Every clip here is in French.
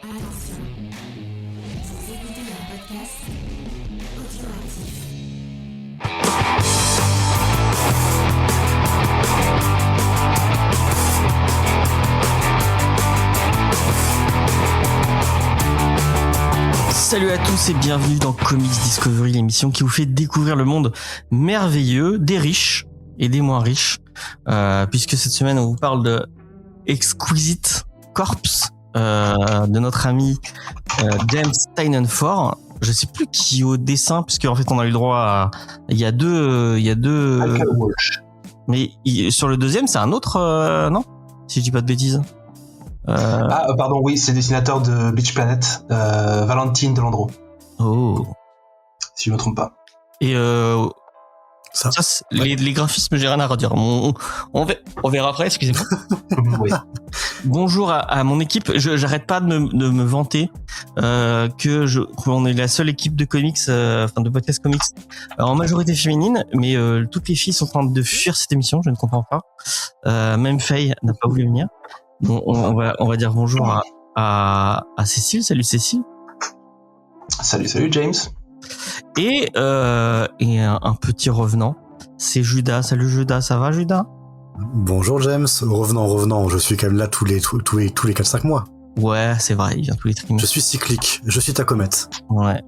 Attention, vous écoutez un podcast audioactif. Salut à tous et bienvenue dans Comics Discovery, l'émission qui vous fait découvrir le monde merveilleux des riches et des moins riches, puisque cette semaine on vous parle de Exquisite Corpse, de notre ami James Tynion. Je sais plus qui au dessin, puisque en fait on a eu le droit à il y a deux mais sur le deuxième c'est un autre non, si je dis pas de bêtises. Pardon, oui, c'est le dessinateur de Beach Planet, Valentine Delandro. Oh. Si je me trompe pas. Et ça les graphismes, j'ai rien à redire. On verra après, excusez-moi. Oui. Bonjour à mon équipe. J'arrête pas de me vanter qu'on est la seule équipe de comics, de podcast comics en majorité féminine, mais toutes les filles sont en train de fuir cette émission. Je ne comprends pas. Même Faye n'a pas voulu venir. Bon, on va dire bonjour à Cécile. Salut Cécile. Salut James. Et un petit revenant, c'est Judas. Salut Judas, ça va Judas? Bonjour James, revenant, je suis quand même là tous les 4-5 mois. Ouais, c'est vrai, il vient tous les trimestres. Je suis cyclique, je suis ta comète. Ouais.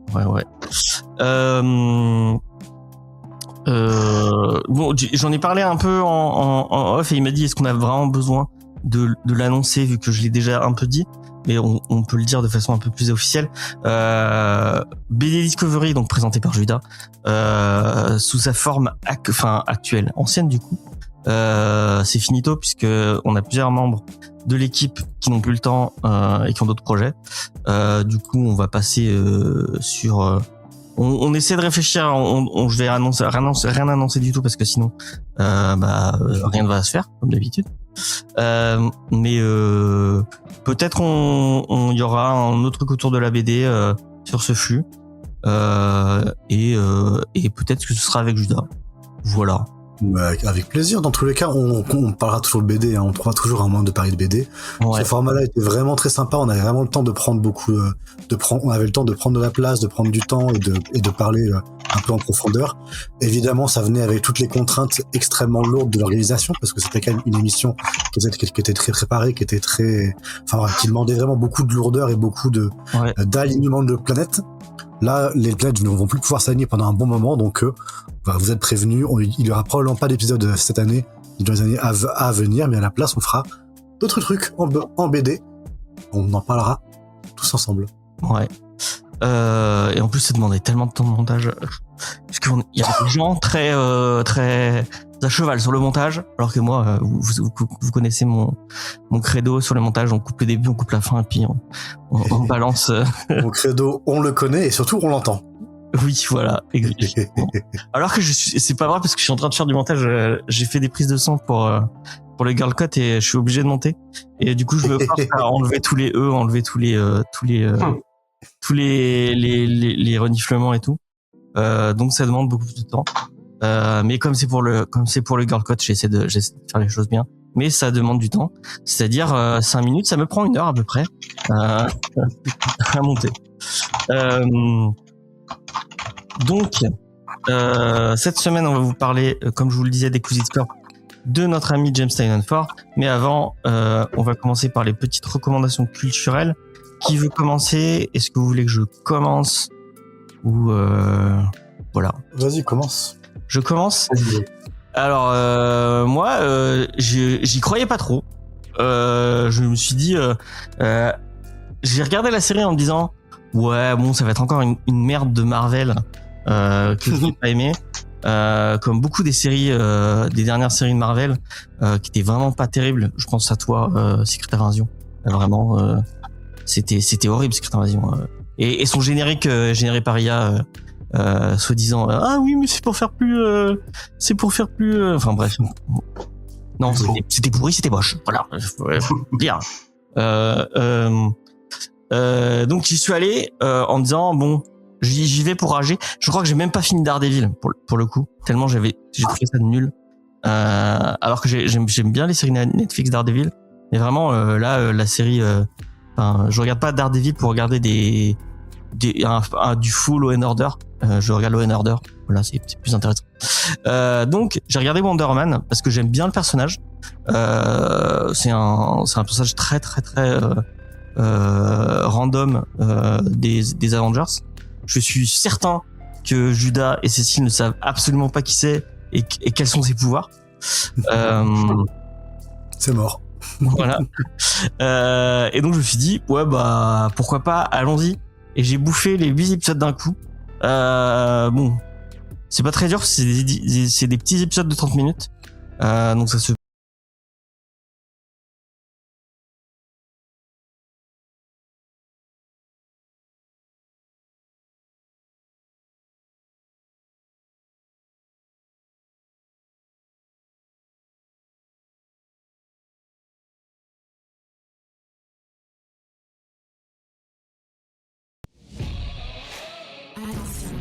Bon, j'en ai parlé un peu en off et il m'a dit est-ce qu'on a vraiment besoin de l'annoncer vu que je l'ai déjà un peu dit, mais on peut le dire de façon un peu plus officielle. BD Discovery, donc présenté par Judas, sous sa forme actuelle, ancienne du coup. C'est finito puisque on a plusieurs membres de l'équipe qui n'ont plus le temps et qui ont d'autres projets. Du coup, on va passer sur. On essaie de réfléchir. Je vais rien annoncer du tout parce que sinon, rien ne va se faire comme d'habitude. Mais peut-être il y aura un autre truc autour de la BD sur ce flux et peut-être que ce sera avec Judas. Voilà. Avec plaisir, dans tous les cas on parlera toujours de BD, on trouvera toujours un moment de parler de BD. Ouais. Ce format-là était vraiment très sympa, on avait vraiment le temps de prendre on avait le temps de prendre de la place, de prendre du temps et de parler un peu en profondeur. Évidemment ça venait avec toutes les contraintes extrêmement lourdes de l'organisation, parce que c'était quand même une émission qui était très préparée, qui demandait vraiment beaucoup de lourdeur et beaucoup d'alignement de planètes. Là, les planètes ne vont plus pouvoir s'aligner pendant un bon moment, donc vous êtes prévenus. Il y aura probablement pas d'épisode cette année, dans les années à venir, mais à la place, on fera d'autres trucs en BD. On en parlera tous ensemble. Ouais. Et en plus, ça demandait tellement de temps de montage, parce qu'il y a des gens très à cheval sur le montage, alors que moi, vous connaissez mon credo sur le montage. On coupe le début, on coupe la fin, et puis on balance. Mon credo, on le connaît et surtout on l'entend. Oui, voilà. Alors que c'est pas vrai parce que je suis en train de faire du montage. J'ai fait des prises de son pour le Girl Cut et je suis obligé de monter. Et du coup, je me force à enlever tous les enlever tous les reniflements et tout. Donc ça demande beaucoup plus de temps. Mais comme c'est pour le Girl Cut, j'essaie de faire les choses bien. Mais ça demande du temps. C'est-à-dire 5 minutes, ça me prend 1 heure à peu près à monter. Donc, cette semaine, on va vous parler, comme je vous le disais, d'Exquisite Corpse de notre ami James Tynion. Mais avant, on va commencer par les petites recommandations culturelles. Qui veut commencer? Est-ce que vous voulez que je commence? Ou voilà. Vas-y, commence. Je commence. Alors, moi, j'y croyais pas trop. Je me suis dit, j'ai regardé la série en me disant, ouais, bon, ça va être encore une merde de Marvel que j'ai pas aimé. Comme beaucoup des séries, des dernières séries de Marvel, qui étaient vraiment pas terribles. Je pense à toi, Secret Invasion. Vraiment, c'était horrible, Secret Invasion. Et son générique généré par IA, soi-disant, ah oui, mais c'est pour faire plus, enfin bref. Non, c'était pourri, c'était moche. Voilà, faut dire. Donc j'y suis allé en me disant bon, j'y vais pour rager. Je crois que j'ai même pas fini Daredevil pour le coup, tellement j'ai trouvé ça nul. Alors que j'aime bien les séries Netflix Daredevil, mais vraiment là la série Enfin, je regarde pas Daredevil pour regarder du full Law & Order. Je regarde Law & Order. Voilà, c'est plus intéressant. Donc, j'ai regardé Wonder Woman parce que j'aime bien le personnage. C'est un personnage très random des Avengers. Je suis certain que Judas et Cécile ne savent absolument pas qui c'est et quels sont ses pouvoirs. C'est mort. Voilà. Et donc je me suis dit ouais bah pourquoi pas, allons-y. Et j'ai bouffé les 8 épisodes d'un coup. Bon, c'est pas très dur, c'est des petits épisodes de 30 minutes. Donc ça se Attention,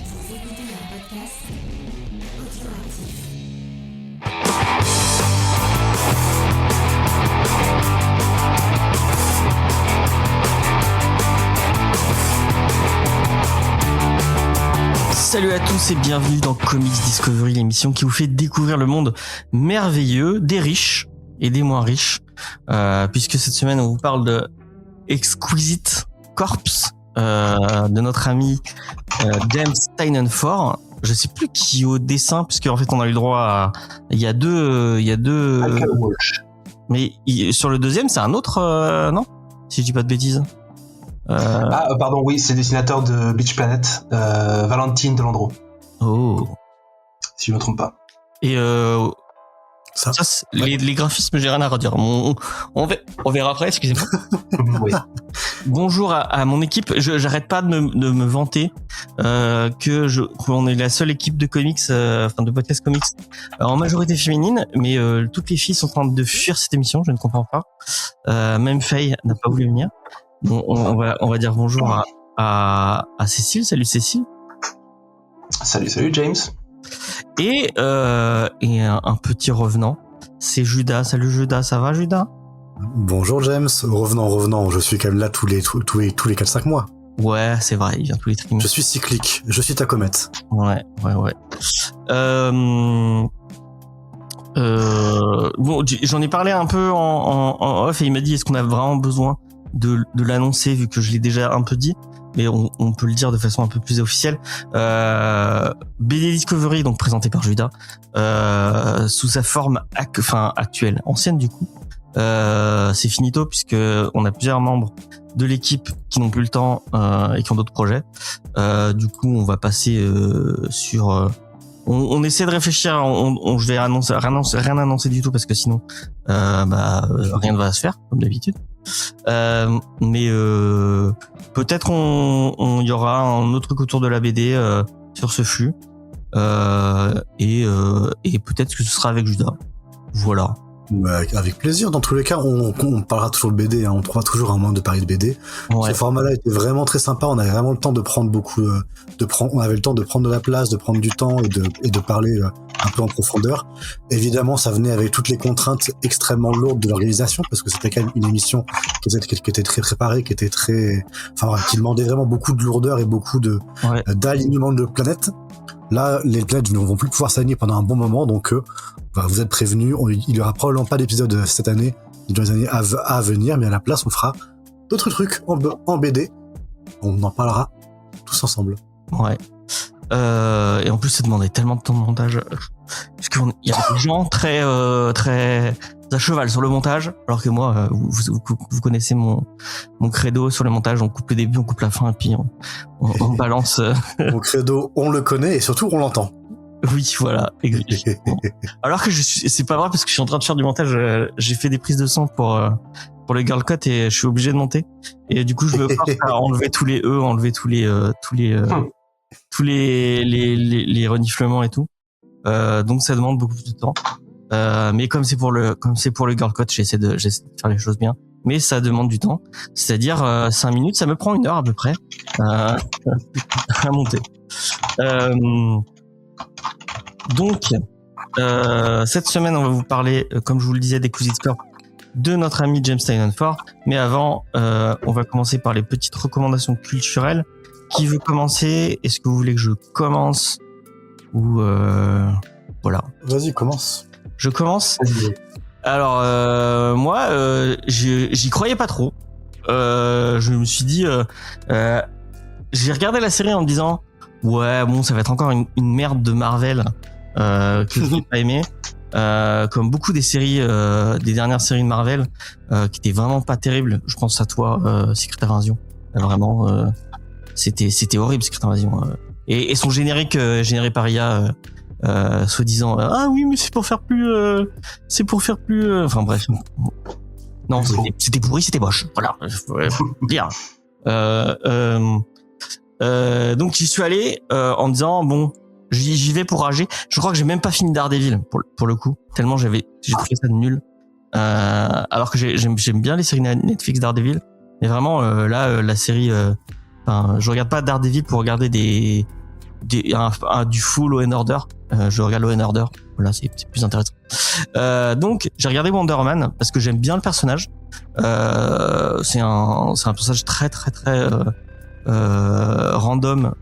vous écoutez un podcast audioactif. Salut à tous et bienvenue dans Comics Discovery, l'émission qui vous fait découvrir le monde merveilleux des riches et des moins riches. Puisque cette semaine on vous parle de Exquisite Corpse de notre ami James Tynion-Ford. Je sais plus qui au dessin, puisque en fait on a eu le droit à il y a deux mais sur le deuxième c'est un autre non, si je dis pas de bêtises. Pardon, oui, c'est le dessinateur de Beach Planet, Valentine Delandro. Oh. Si je me trompe pas. Et Ça, les graphismes, j'ai rien à redire. On verra après, excusez-moi. Oui. Bonjour à mon équipe. J'arrête pas de me vanter qu'on est la seule équipe de comics, de podcast comics en majorité féminine, mais toutes les filles sont en train de fuir cette émission. Je ne comprends pas. Même Faye n'a pas voulu venir. Bon, on va dire bonjour à Cécile. Salut Cécile. Salut James. Et un petit revenant, c'est Judas. Salut Judas, ça va Judas? Bonjour James, revenant, je suis quand même là tous les 4-5 mois. Ouais, c'est vrai, il vient tous les trimestres. Je suis cyclique, je suis ta comète. Ouais. Bon, j'en ai parlé un peu en off et il m'a dit est-ce qu'on a vraiment besoin de l'annoncer vu que je l'ai déjà un peu dit, mais on peut le dire de façon un peu plus officielle. BD Discovery, donc présenté par Judas, sous sa forme actuelle, ancienne du coup. C'est finito puisque on a plusieurs membres de l'équipe qui n'ont plus le temps et qui ont d'autres projets. Du coup, on va passer sur. On essaie de réfléchir. Je vais rien annoncer du tout parce que sinon, rien ne va se faire comme d'habitude. Mais peut-être il y aura un autre truc autour de la BD sur ce flux et peut-être que ce sera avec Judas. Voilà. Bah, avec plaisir. Dans tous les cas, on parlera toujours de BD. On trouvera toujours un moment de parler de BD. Ouais. Ce format-là était vraiment très sympa. On avait vraiment le temps de prendre on avait le temps de prendre de la place, de prendre du temps et de parler un peu en profondeur. Évidemment, ça venait avec toutes les contraintes extrêmement lourdes de l'organisation parce que c'était quand même une émission qui était très préparée, qui qui demandait vraiment beaucoup de lourdeur et beaucoup d'alignement de planètes. Là, les planètes ne vont plus pouvoir s'aligner pendant un bon moment, donc vous êtes prévenus. Il y aura probablement pas d'épisode cette année, ni dans les années à venir, mais à la place, on fera d'autres trucs en BD. On en parlera tous ensemble. Ouais. Et en plus, ça demandait tellement de temps de montage. Parce qu'il y a des gens très à cheval sur le montage, alors que moi, vous connaissez mon credo sur le montage. On coupe le début, on coupe la fin, et puis on balance. Mon credo, on le connaît et surtout, on l'entend. Oui, voilà. Exactement. Alors que c'est pas vrai parce que je suis en train de faire du montage. J'ai fait des prises de son pour le Girl Cut et je suis obligé de monter. Et du coup, je me force à enlever tous les enlever tous les reniflements et tout. Donc ça demande beaucoup plus de temps. Mais comme c'est pour le Girl Cut, j'essaie de faire les choses bien. Mais ça demande du temps. C'est-à-dire 5 minutes, ça me prend 1 heure à peu près à monter. Donc cette semaine, on va vous parler, comme je vous le disais, d'Exquisite Corpse de notre ami James Tynion IV. Mais avant, on va commencer par les petites recommandations culturelles. Qui veut commencer? Est-ce que vous voulez que je commence? Ou voilà. Vas-y, commence. Je commence. Alors moi, j'y croyais pas trop. Je me suis dit, j'ai regardé la série en me disant, ouais, bon, ça va être encore une merde de Marvel que je n'ai pas aimé. Comme beaucoup des séries, des dernières séries de Marvel, qui étaient vraiment pas terribles. Je pense à toi, Secret Invasion. Vraiment, c'était horrible, Secret Invasion. Et son générique généré par IA, soi-disant, ah oui, mais c'est pour faire plus, enfin bref. Non, c'était pourri, c'était moche. Voilà, faut dire. Donc j'y suis allé en me disant bon, j'y vais pour rager. Je crois que j'ai même pas fini Daredevil pour le coup, tellement j'ai trouvé ça nul. Alors que j'aime bien les séries Netflix Daredevil, mais vraiment là la série, je regarde pas Daredevil pour regarder du full Law & Order. Je regarde Law & Order. Voilà, c'est plus intéressant. Donc j'ai regardé Wonder Woman parce que j'aime bien le personnage. C'est un personnage très très très random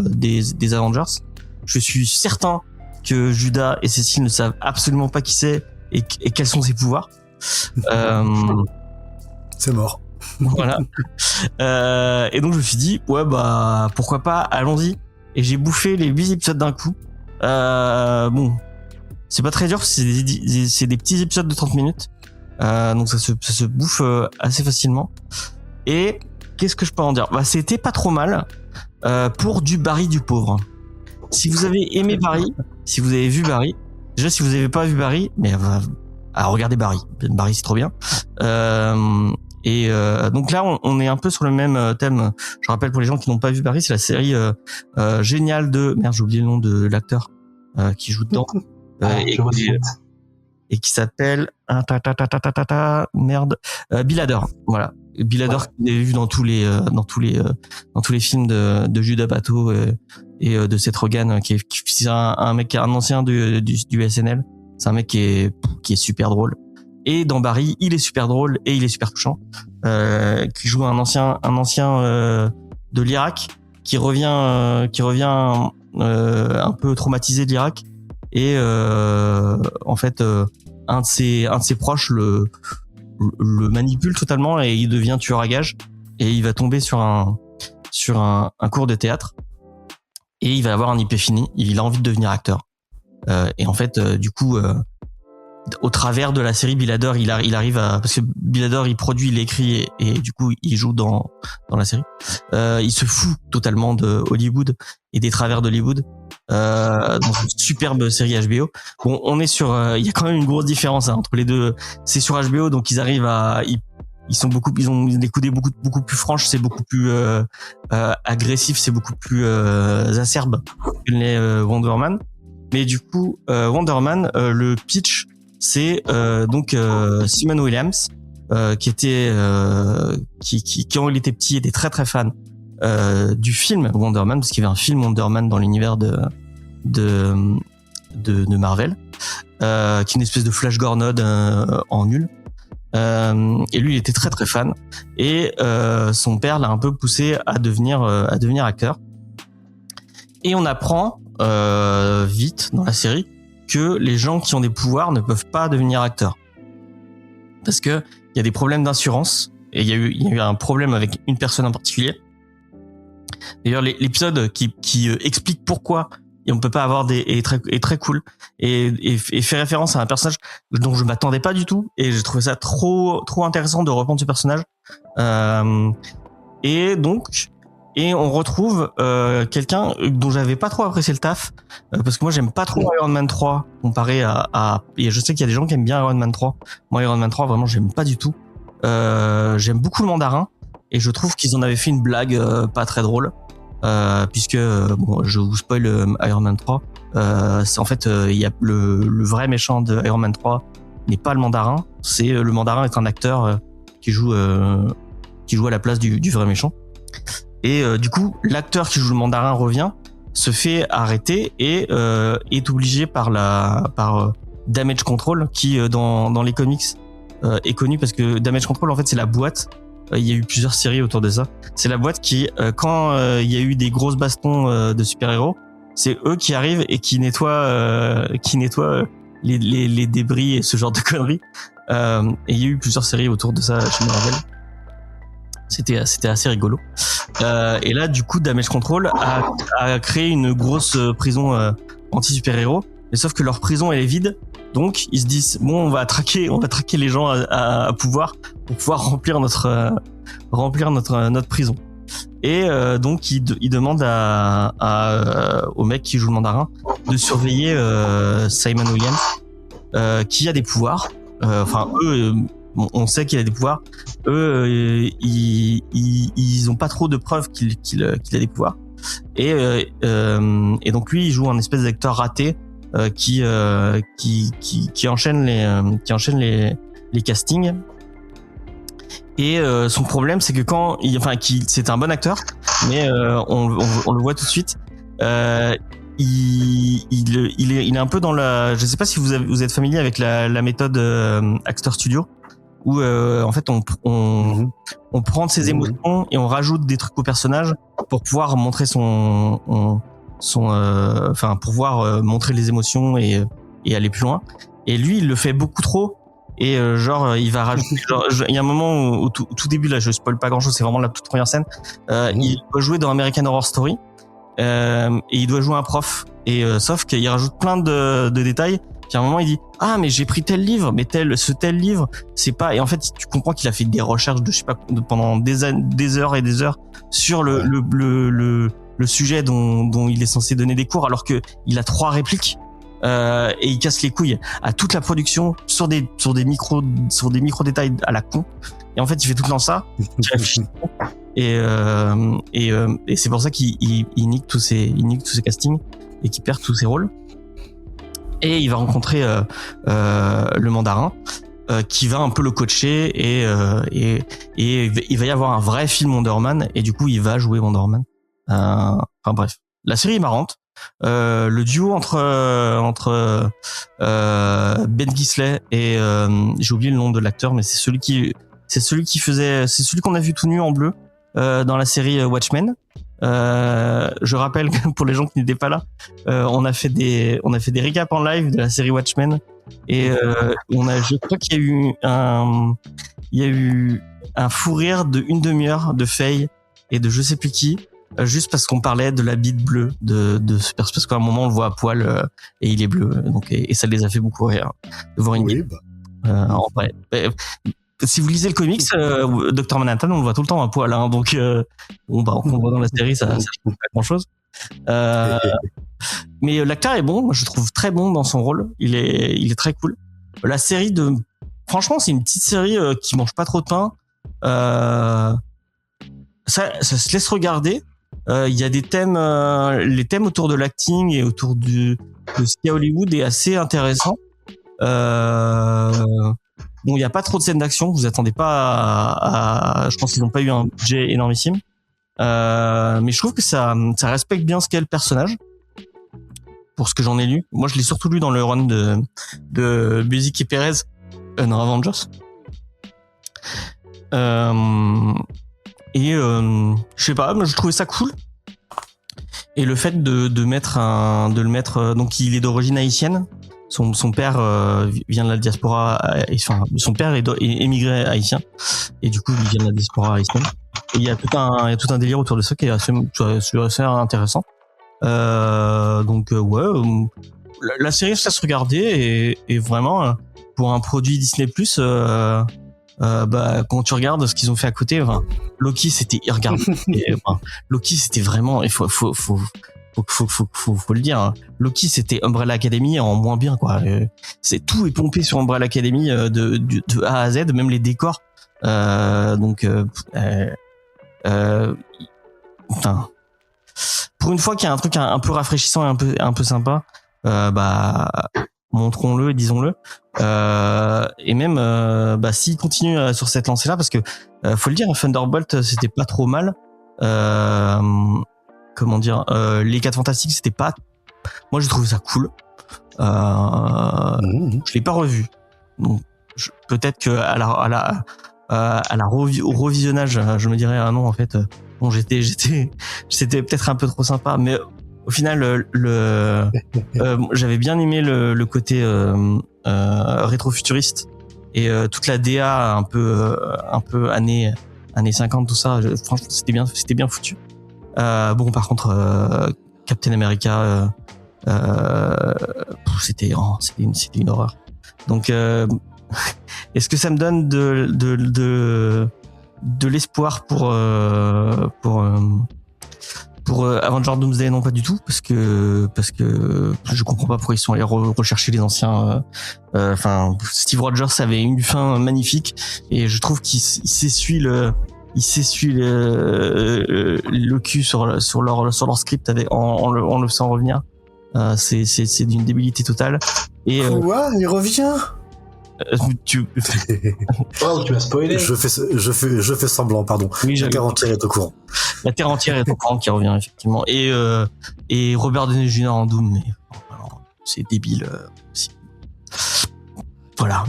des Avengers. Je suis certain que Judas et Cécile ne savent absolument pas qui c'est et quels sont ses pouvoirs. C'est mort. Voilà. Et donc je me suis dit ouais bah pourquoi pas, allons-y. Et j'ai bouffé les 8 épisodes d'un coup. Bon, c'est pas très dur, c'est des petits épisodes de 30 minutes. Donc ça se bouffe assez facilement. Et qu'est-ce que je peux en dire? Bah c'était pas trop mal pour du Barry du pauvre. Si vous avez aimé Barry, si vous avez vu Barry, déjà si vous avez pas vu Barry, mais regardez Barry. Barry c'est trop bien. Donc là on est un peu sur le même thème. Je rappelle pour les gens qui n'ont pas vu Barry, c'est la série géniale de merde, j'ai oublié le nom de l'acteur qui joue dedans et qui s'appelle Bill Hader. Voilà, Bill Hader que vous avez vu dans tous les films de Judd Apatow et de Seth Rogen, qui est un mec, un ancien du SNL. C'est un mec qui est super drôle. Et dans Barry, il est super drôle et il est super touchant. Qui joue un ancien de l'Irak qui revient un peu traumatisé de l'Irak et en fait un de ses proches le manipule totalement et il devient tueur à gages et il va tomber sur un cours de théâtre et il va avoir un épiphanie, il a envie de devenir acteur. Et en fait du coup au travers de la série, Bill Hader, il arrive à, parce que Bill Hader, il produit, il écrit et du coup, il joue dans la série. Il se fout totalement de Hollywood et des travers d'Hollywood. Dans une superbe série HBO. Bon, on est sur, il y a quand même une grosse différence entre les deux. C'est sur HBO, donc ils arrivent ils ont des coudées beaucoup plus franches, c'est beaucoup plus agressif, c'est beaucoup plus acerbe que les Wonder Woman. Mais du coup, Wonder Woman, le pitch, c'est donc Simon Williams qui quand il était petit était très très fan du film Wonder Man, parce qu'il y avait un film Wonder Man dans l'univers de Marvel, qui est une espèce de Flash Gordon en nul. Et lui il était très très fan et son père l'a un peu poussé à devenir acteur. Et on apprend vite dans la série que les gens qui ont des pouvoirs ne peuvent pas devenir acteurs parce que il y a des problèmes d'assurance et il y a eu un problème avec une personne en particulier. D'ailleurs l'épisode qui explique pourquoi et on peut pas avoir est très cool et fait référence à un personnage dont je m'attendais pas du tout et j'ai trouvé ça trop intéressant de reprendre ce personnage. Et on retrouve quelqu'un dont j'avais pas trop apprécié le taf parce que moi j'aime pas trop Iron Man 3 comparé à et je sais qu'il y a des gens qui aiment bien Iron Man 3. Moi Iron Man 3 vraiment j'aime pas du tout. J'aime beaucoup le mandarin et je trouve qu'ils en avaient fait une blague pas très drôle puisque bon je vous spoil Iron Man 3. C'est en fait il y a le vrai méchant de Iron Man 3 n'est pas le mandarin, c'est le mandarin est un acteur qui joue à la place du vrai méchant. Et du coup, l'acteur qui joue le mandarin revient, se fait arrêter et est obligé par Damage Control, qui dans les comics est connu parce que Damage Control en fait c'est la boîte. Il y a eu plusieurs séries autour de ça. C'est la boîte qui, quand il y a eu des grosses bastons de super-héros, c'est eux qui arrivent et qui nettoient les débris et ce genre de conneries. Et il y a eu plusieurs séries autour de ça chez Marvel. C'était assez rigolo. Et là, du coup, Damage Control a créé une grosse prison anti-super-héros. Mais sauf que leur prison elle est vide. Donc ils se disent bon, on va traquer les gens à pouvoir pour pouvoir remplir notre prison. Et donc ils demandent au mec qui joue le mandarin de surveiller Simon Williams qui a des pouvoirs. Enfin eux, on sait qu'il a des pouvoirs. Eux, ils ont pas trop de preuves qu'il a des pouvoirs. Et donc lui, il joue un espèce d'acteur raté. Qui enchaîne les castings. Et son problème c'est que c'est un bon acteur, mais on le voit tout de suite. Il est un peu dans la. Je sais pas si vous êtes familier avec la méthode Actor Studio, où en fait on prend de ses émotions et on rajoute des trucs au personnage pour pouvoir montrer pour pouvoir montrer les émotions et aller plus loin. Et lui, il le fait beaucoup trop. Et il va rajouter. Il y a un moment au tout début, là, je spoil pas grand chose, c'est vraiment la toute première scène. Il doit jouer dans American Horror Story. Et il doit jouer un prof. Et sauf qu'il rajoute plein de détails. Puis à un moment, il dit ah mais j'ai pris tel livre, mais ce tel livre, c'est pas. Et en fait, tu comprends qu'il a fait des recherches de je sais pas pendant des heures et des heures sur le sujet dont il est censé donner des cours, alors que il a 3 répliques et il casse les couilles à toute la production sur des micro détails à la con. Et en fait, il fait tout le temps ça. Et c'est pour ça qu'il nique tous ses castings et qu'il perd tous ses rôles. Et il va rencontrer le mandarin qui va un peu le coacher et il va y avoir un vrai film Wonder Man et du coup il va jouer Wonder Man. Enfin bref, la série est marrante. Le duo entre Ben Kingsley et j'ai oublié le nom de l'acteur, mais c'est celui qu'on a vu tout nu en bleu dans la série Watchmen. Je rappelle que pour les gens qui n'étaient pas là, on a fait des récaps en live de la série Watchmen et je crois qu'il y a eu un fou rire de 1 demi-heure de Faye et de je sais plus qui, juste parce qu'on parlait de la bite bleue de Super Space, parce qu'à un moment on le voit à poil et il est bleu, donc et ça les a fait beaucoup rire de voir une bite. En vrai. Si vous lisez le comics, Dr Manhattan, on le voit tout le temps à poil, hein, donc on le voit dans la série, ça change pas grand chose. Mais l'acteur est bon, moi je le trouve très bon dans son rôle, il est très cool. La série franchement, c'est une petite série qui mange pas trop de pain. Ça se laisse regarder. Il y a des thèmes, les thèmes autour de l'acting et autour de ce qu'il y a à Hollywood est assez intéressant. Bon, il y a pas trop de scènes d'action, vous attendez pas je pense qu'ils n'ont pas eu un budget énormissime. Mais je trouve que ça respecte bien ce qu'est le personnage. Pour ce que j'en ai lu. Moi, je l'ai surtout lu dans le run de Buzik et Perez dans Avengers. Je sais pas, mais je trouvais ça cool. Et le fait de le mettre, donc il est d'origine haïtienne. Son père vient de la diaspora, enfin son père est émigré haïtien et du coup il vient de la diaspora haïtienne. Et il y a tout un délire autour de ça qui est assez intéressant. Donc ouais, la série ça se regarder et vraiment pour un produit Disney+, quand tu regardes ce qu'ils ont fait à côté, enfin, Loki c'était irregardable. Loki c'était vraiment, il faut le dire, hein. Loki c'était Umbrella Academy en moins bien, quoi. Tout est pompé sur Umbrella Academy de A à Z, même les décors. Enfin, pour une fois qu'il y a un truc un peu rafraîchissant et un peu sympa, montrons-le et disons-le. Et même s'il continue sur cette lancée-là, parce que faut le dire, Thunderbolt c'était pas trop mal. Comment dire, les 4 Fantastiques c'était pas, moi j'ai trouvé ça cool. Je l'ai pas revu, donc peut-être que au revisionnage, je me dirais ah non en fait, bon j'étais peut-être un peu trop sympa, mais au final j'avais bien aimé le côté rétro-futuriste et toute la DA un peu années 50 tout ça. Franchement c'était bien foutu. Bon par contre Captain America c'était une horreur. Donc est-ce que ça me donne de l'espoir pour Avengers Doomsday? Non, pas du tout, parce que je comprends pas pourquoi ils sont allés rechercher les anciens. Enfin, Steve Rogers avait une fin magnifique et je trouve qu'il s'essuie le cul sur leur script en le faisant revenir. C'est d'une débilité totale. Et quoi, il revient? Tu m'as spoilé. Je fais semblant, pardon. Oui, la Terre entière est au courant. La Terre entière est au courant qu'il revient, effectivement. Et Robert Downey Jr. en Doom, mais c'est débile aussi. Voilà.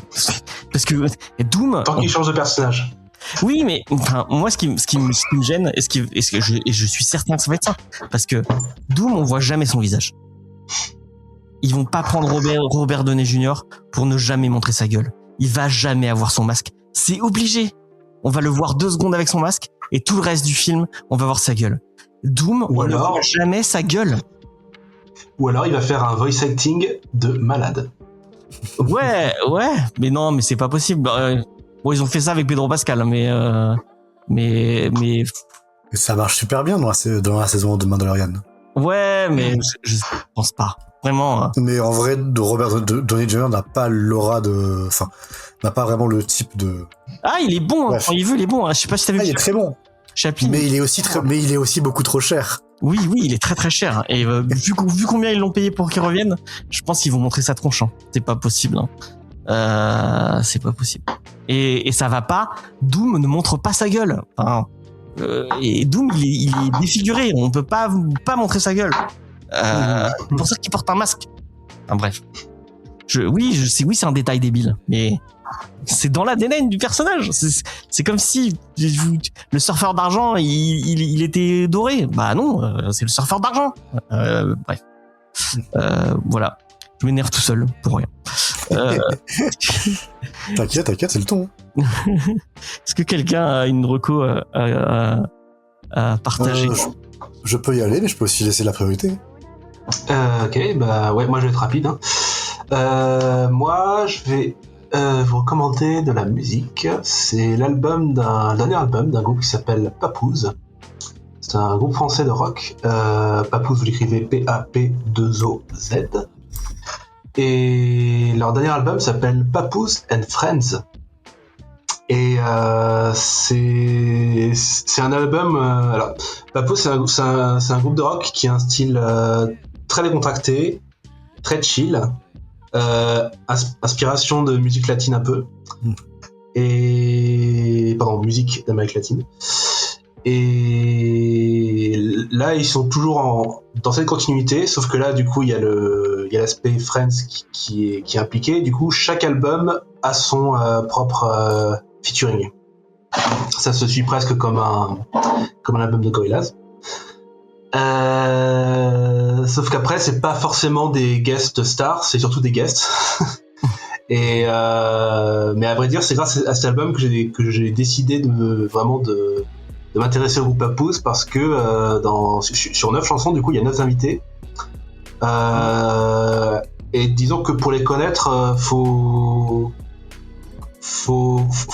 Parce que Doom. Tant qu'il change de personnage. Oui, mais enfin, moi, ce qui me gêne, et je suis certain que ça va être ça, parce que Doom, on voit jamais son visage. Ils vont pas prendre Robert Downey Jr. pour ne jamais montrer sa gueule. Il va jamais avoir son masque. C'est obligé. On va le voir 2 secondes avec son masque et tout le reste du film, on va voir sa gueule. Doom, on ne voit jamais sa gueule. Ou alors il va faire un voice acting de malade. Ouais, mais non, mais c'est pas possible. Bon, ils ont fait ça avec Pedro Pascal, mais ça marche super bien dans la saison de Mandalorian. Ouais, mais je pense pas. Vraiment. Mais en vrai, Robert Downey Jr. n'a pas l'aura n'a pas vraiment le type de. Ah, il est bon. Quand il veut, il est bon. Je sais pas si t'as vu. Il est très bon. Chaplin. Mais il est aussi beaucoup trop cher. Oui, il est très très cher. Et vu combien ils l'ont payé pour qu'il revienne, je pense qu'ils vont montrer sa tronche. C'est pas possible. C'est pas possible. Et ça va pas. Doom ne montre pas sa gueule. Enfin, et Doom, il est défiguré. On peut pas montrer sa gueule. C'est pour ça qu'il porte un masque. Enfin, bref. C'est un détail débile, mais c'est dans l'ADN du personnage. C'est comme si le surfeur d'argent, il était doré. Bah non, c'est le surfeur d'argent. Bref. Voilà. Je m'énerve tout seul pour rien. T'inquiète, c'est le ton. Est-ce que quelqu'un a une reco à partager? Je peux y aller, mais je peux aussi laisser la priorité. Ok, bah ouais, moi je vais être rapide. Moi, je vais vous recommander de la musique. C'est un dernier album d'un groupe qui s'appelle Papoose. C'est un groupe français de rock. Papoose, vous l'écrivez P-A-P-2-O-Z. Et leur dernier album s'appelle Papoose and Friends. Et c'est un album. Alors, Papoose, c'est un groupe de rock qui a un style très décontracté, très chill, inspiration de musique latine un peu, musique d'Amérique latine. Et là, ils sont toujours dans cette continuité, sauf que là, du coup, il y a l'aspect Friends qui est impliqué. Du coup, chaque album a son propre featuring. Ça se suit presque comme un album de Gorillaz. Sauf qu'après, c'est pas forcément des guest stars, c'est surtout des guests. Mais à vrai dire, c'est grâce à cet album que j'ai décidé de m'intéresser au groupe Papoose, parce que sur 9 chansons, du coup, il y a 9 invités. Et disons que pour les connaître, faut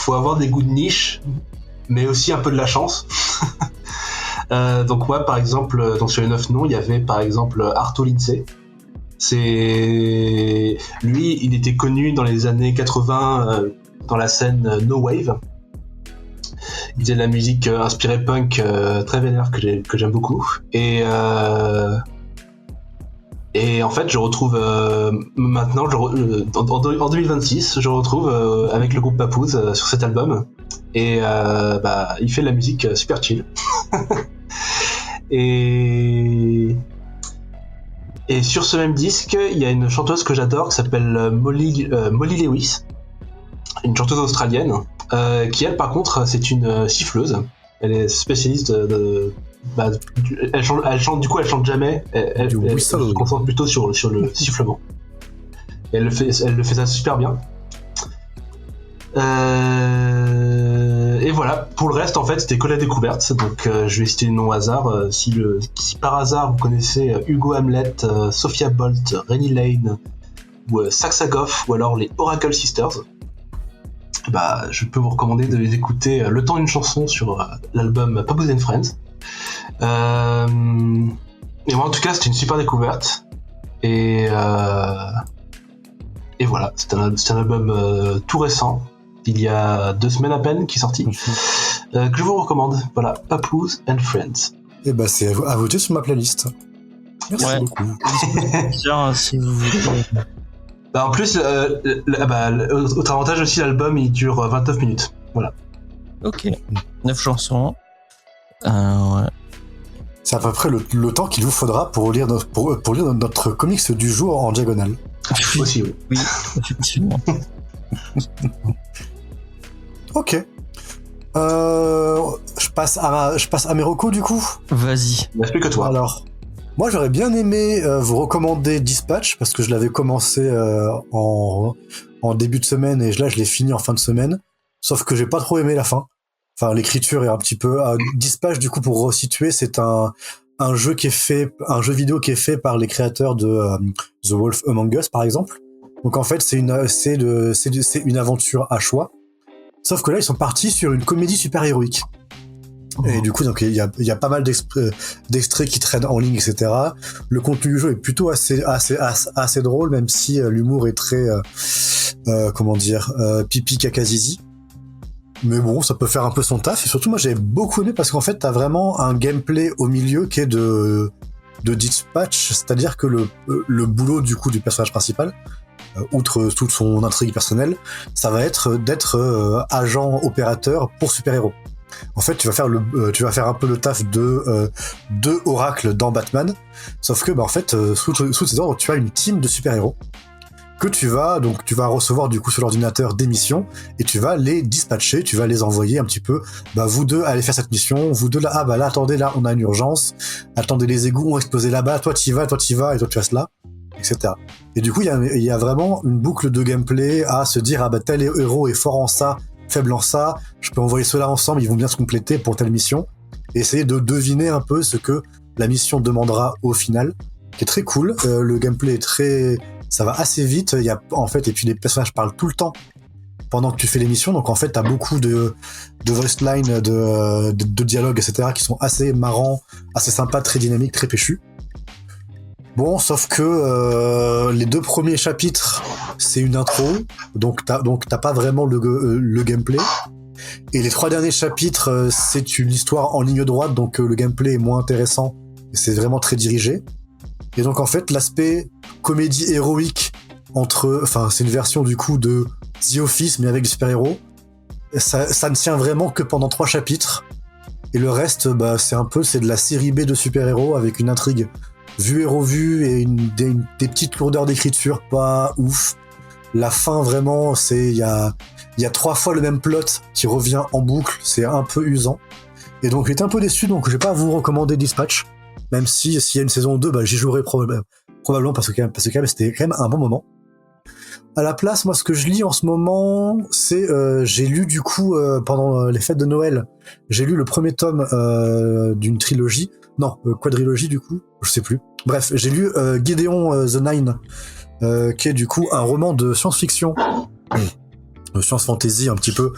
avoir des goûts de niche, mais aussi un peu de la chance. Donc moi, par exemple, sur les 9 noms, il y avait par exemple Arto Lindsay. Lui, il était connu dans les années 80 dans la scène No Wave. Il faisait de la musique inspirée punk très vénère que j'aime beaucoup. Et en fait, je retrouve maintenant, en 2026, je retrouve avec le groupe Papoose sur cet album. Et il fait de la musique super chill. Et sur ce même disque, il y a une chanteuse que j'adore qui s'appelle Molly Lewis. une chanteuse australienne, qui elle par contre c'est une siffleuse. Elle est spécialiste elle chante jamais. Elle se concentre plutôt sur le sifflement. Et elle le fait ça super bien. Et voilà, pour le reste en fait c'était que la découverte, donc je vais citer les noms au hasard. Si par hasard vous connaissez Hugo Hamlet, Sophia Bolt, Rennie Lane ou Saxa Goff ou alors les Oracle Sisters, je peux vous recommander de les écouter le temps d'une chanson sur l'album Pabos and Friends. Et moi en tout cas c'était une super découverte et voilà, c'est un album tout récent, il y a 2 semaines à peine qui est sorti, que je vous recommande. Voilà, Papoose and Friends. Et c'est à voter sur ma playlist. Merci beaucoup. Si vous voulez. En plus, autre avantage aussi, l'album il dure 29 minutes. Voilà. Ok. 9 chansons. Ouais. C'est à peu près le temps qu'il vous faudra pour lire notre comics du jour en diagonale. Aussi, oui. Oui, effectivement. Ok. Je passe à mes recos du coup. Vas-y. Il ne plus que toi. Alors, moi j'aurais bien aimé vous recommander Dispatch parce que je l'avais commencé en début de semaine et là je l'ai fini en fin de semaine. Sauf que j'ai pas trop aimé la fin. Enfin, l'écriture est un petit peu. Dispatch du coup pour resituer, c'est un jeu vidéo qui est fait par les créateurs de The Wolf Among Us par exemple. Donc en fait c'est une aventure à choix. Sauf que là, ils sont partis sur une comédie super-héroïque. Et du coup, donc il y a pas mal d'extraits qui traînent en ligne, etc. Le contenu du jeu est plutôt assez drôle, même si l'humour est très, pipi caca zizi. Mais bon, ça peut faire un peu son taf. Et surtout, moi, j'ai beaucoup aimé parce qu'en fait, t'as vraiment un gameplay au milieu qui est de Dispatch, c'est-à-dire que le boulot du coup du personnage principal, outre toute son intrigue personnelle, ça va être d'être agent opérateur pour super-héros. En fait, tu vas faire un peu le taf de Oracle dans Batman, sauf que en fait, sous tes ordres, tu as une team de super-héros que tu vas recevoir du coup sur l'ordinateur des missions et tu vas les dispatcher, tu vas les envoyer un petit peu, vous deux allez faire cette mission, vous deux là, là attendez, là on a une urgence, attendez les égouts ont explosé là-bas, toi t'y vas et toi tu restes là, etc. Et du coup il y a vraiment une boucle de gameplay à se dire tel héros est fort en ça, faible en ça, je peux envoyer ceux-là ensemble, ils vont bien se compléter pour telle mission, et essayer de deviner un peu ce que la mission demandera au final, qui est très cool. Le gameplay est ça va assez vite, et puis les personnages parlent tout le temps pendant que tu fais les missions, donc en fait t'as beaucoup de voice line, de dialogues, etc. qui sont assez marrants, assez sympas, très dynamiques, très péchus. Bon, sauf que les 2 premiers chapitres, c'est une intro, donc t'as pas vraiment le gameplay. Et les 3 derniers chapitres, c'est une histoire en ligne droite, donc le gameplay est moins intéressant, et c'est vraiment très dirigé. Et donc en fait, l'aspect comédie héroïque c'est une version du coup de The Office, mais avec des super-héros. Ça ne tient vraiment que pendant 3 chapitres. Et le reste, c'est de la série B de super-héros avec une intrigue vue et revue et des petites lourdeurs d'écriture pas ouf. La fin, vraiment, il y a 3 fois le même plot qui revient en boucle, c'est un peu usant. Et donc j'étais un peu déçu, donc je vais pas vous recommander Dispatch, même s'il y a une saison 2, j'y jouerai probablement parce que c'était quand même un bon moment. À la place, moi, ce que je lis en ce moment, c'est j'ai lu du coup pendant les fêtes de Noël, j'ai lu le premier tome d'une trilogie, quadrilogie du coup, je sais plus. Bref, j'ai lu Gideon the Nine, qui est du coup un roman de science-fiction, science-fantasy un petit peu,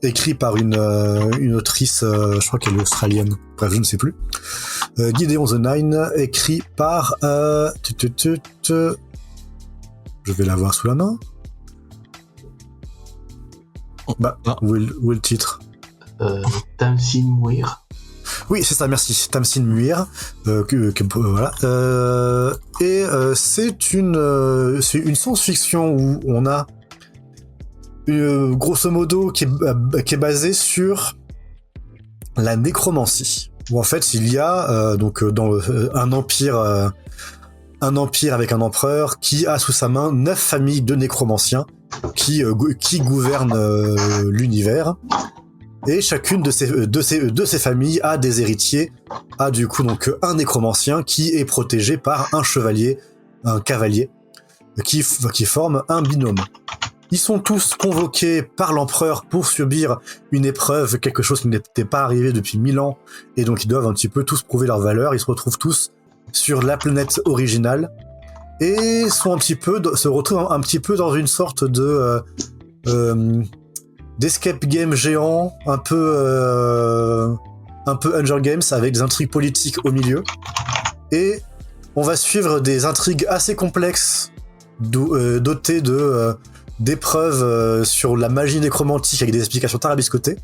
écrit par une autrice, je crois qu'elle est australienne, bref, je ne sais plus. Gideon the Nine, écrit par je vais l'avoir sous la main. Où est le titre? Tamsin Muir. Oui, c'est ça, merci. Tamsin Muir. Voilà. C'est une science-fiction où on a grosso modo qui est basée sur la nécromancie. Où en fait il y a un empire avec un empereur qui a sous sa main 9 familles de nécromanciens qui gouvernent l'univers. Et chacune de ces familles a des héritiers, a du coup donc un nécromancien qui est protégé par un chevalier, un cavalier, qui forment un binôme. Ils sont tous convoqués par l'empereur pour subir une épreuve, quelque chose qui n'était pas arrivé depuis 1000 ans, et donc ils doivent un petit peu tous prouver leur valeur. Ils se retrouvent tous sur la planète originale, et se retrouvent un petit peu dans une sorte de d'escape game géant, un peu Hunger Games, avec des intrigues politiques au milieu. Et on va suivre des intrigues assez complexes, dotées d'épreuves sur la magie nécromantique avec des explications tarabiscotées,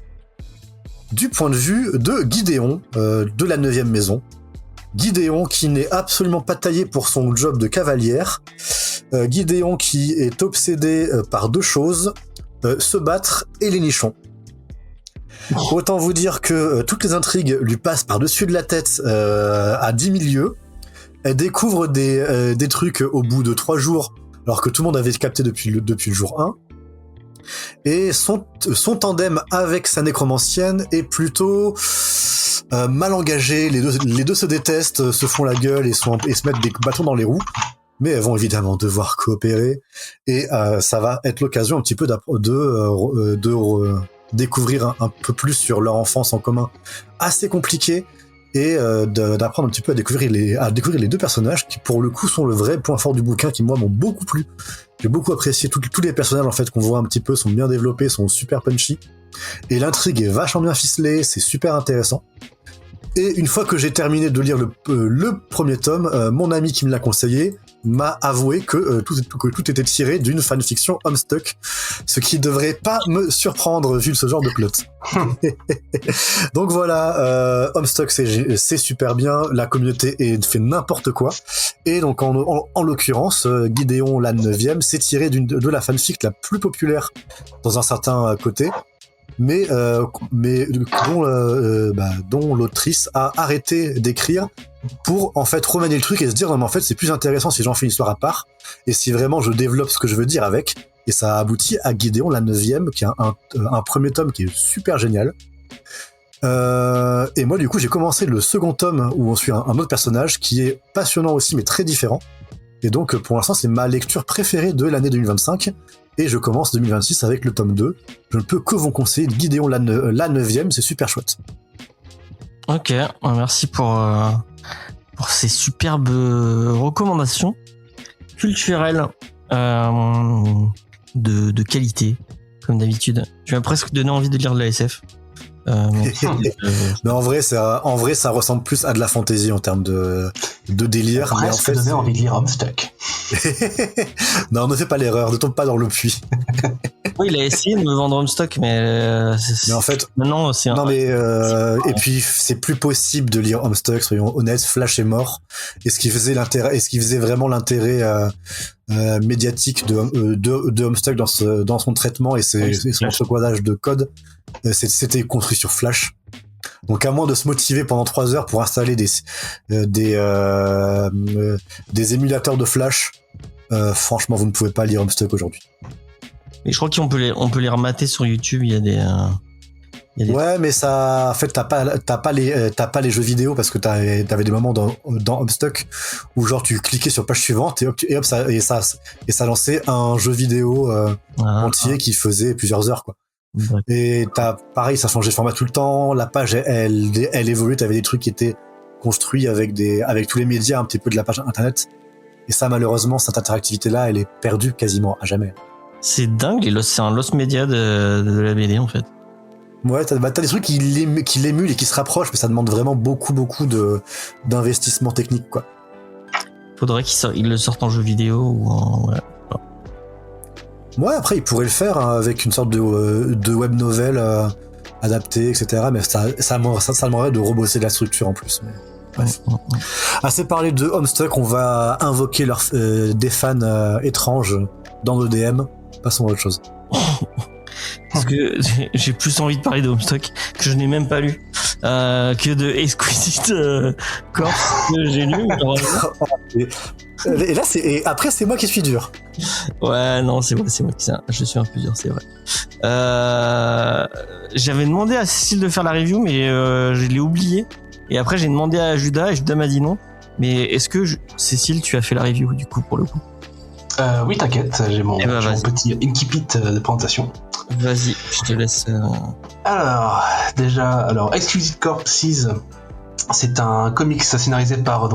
du point de vue de Gideon, de la 9e maison. Gideon qui n'est absolument pas taillé pour son job de cavalière. Gideon qui est obsédé par deux choses, se battre et les nichons. Autant vous dire que toutes les intrigues lui passent par-dessus de la tête à 10 000 lieues. Elle découvre des trucs au bout de 3 jours, alors que tout le monde avait capté depuis le jour 1. Et son tandem avec sa nécromancienne est plutôt mal engagé. Les deux se détestent, se font la gueule et se mettent des bâtons dans les roues. Mais elles vont évidemment devoir coopérer, et ça va être l'occasion un petit peu de découvrir un peu plus sur leur enfance en commun, assez compliqué, et d'apprendre un petit peu à découvrir les deux personnages qui pour le coup sont le vrai point fort du bouquin, qui moi m'ont beaucoup plu. J'ai beaucoup apprécié tous les personnages en fait qu'on voit un petit peu, sont bien développés, sont super punchy, et l'intrigue est vachement bien ficelée, c'est super intéressant. Et une fois que j'ai terminé de lire le premier tome, mon ami qui me l'a conseillé m'a avoué que tout était tiré d'une fanfiction Homestuck, ce qui devrait pas me surprendre vu ce genre de plot. Donc voilà, Homestuck c'est super bien, la communauté fait n'importe quoi, et donc en l'occurrence, Gideon la 9e c'est tiré de la fanfic la plus populaire dans un certain côté, mais dont l'autrice a arrêté d'écrire pour en fait remanier le truc et se dire non mais en fait c'est plus intéressant si j'en fais une histoire à part et si vraiment je développe ce que je veux dire avec, et ça a abouti à Gideon la 9e qui a un premier tome qui est super génial. Et moi du coup j'ai commencé le second tome où on suit un autre personnage qui est passionnant aussi mais très différent, et donc pour l'instant c'est ma lecture préférée de l'année 2025. Et je commence 2026 avec le tome 2. Je ne peux que vous conseiller Gideon la 9e, c'est super chouette. Ok, merci pour ces superbes recommandations culturelles de qualité, comme d'habitude. Tu m'as presque donné envie de lire de la SF. Mais en vrai, ça ressemble plus à de la fantasy en termes de délire. Mais en fait, donné envie de lire Homestuck. Non, ne fais pas l'erreur, ne tombe pas dans le puits. Oui, il a essayé de me vendre Homestuck, mais en fait, maintenant c'est et puis c'est plus possible de lire Homestuck, soyons honnêtes. Flash est mort, et ce qui faisait vraiment l'intérêt médiatique de Homestuck dans son traitement et son recoisage de code, c'était construit sur Flash. Donc à moins de se motiver pendant 3 heures pour installer des émulateurs de Flash, franchement vous ne pouvez pas lire Homestuck aujourd'hui. Mais je crois qu'on peut les remater sur YouTube. Il y a des Ouais, mais ça, en fait, t'as pas les jeux vidéo, parce que t'avais des moments dans Homestuck où genre tu cliquais sur page suivante et hop ça lançait un jeu vidéo entier qui faisait plusieurs heures quoi. Ouais. Et pareil, ça changeait de format tout le temps. La page elle évoluait. T'avais des trucs qui étaient construits avec tous les médias un petit peu de la page internet. Et ça, malheureusement, cette interactivité là, elle est perdue quasiment à jamais. C'est dingue, c'est un lost media de la BD en fait. Ouais, t'as des trucs qui l'émulent et qui se rapprochent, mais ça demande vraiment beaucoup d'investissement technique, quoi. Faudrait qu'ils le sortent en jeu vidéo ou en... Ouais, après, ils pourraient le faire avec une sorte de web novel adaptée, etc. Mais ça demanderait de rebosser la structure en plus. Mais... Bref. Assez parlé de Homestuck, on va invoquer des fans étranges dans nos DM. Passons à autre chose. Parce que j'ai plus envie de parler de Homestuck, que je n'ai même pas lu, que de Exquisite Corpse que j'ai lu. Et là, et après, c'est moi qui suis dur. Ouais, non, c'est moi qui je suis un peu dur, c'est vrai. J'avais demandé à Cécile de faire la review, mais je l'ai oublié. Et après, j'ai demandé à Judas, et Judas m'a dit non. Mais est-ce que Cécile, tu as fait la review du coup pour le coup? Oui, t'inquiète, j'ai mon petit incipit de présentation. Vas-y, je te laisse. Alors, Exquisite Corpses, c'est un comics scénarisé par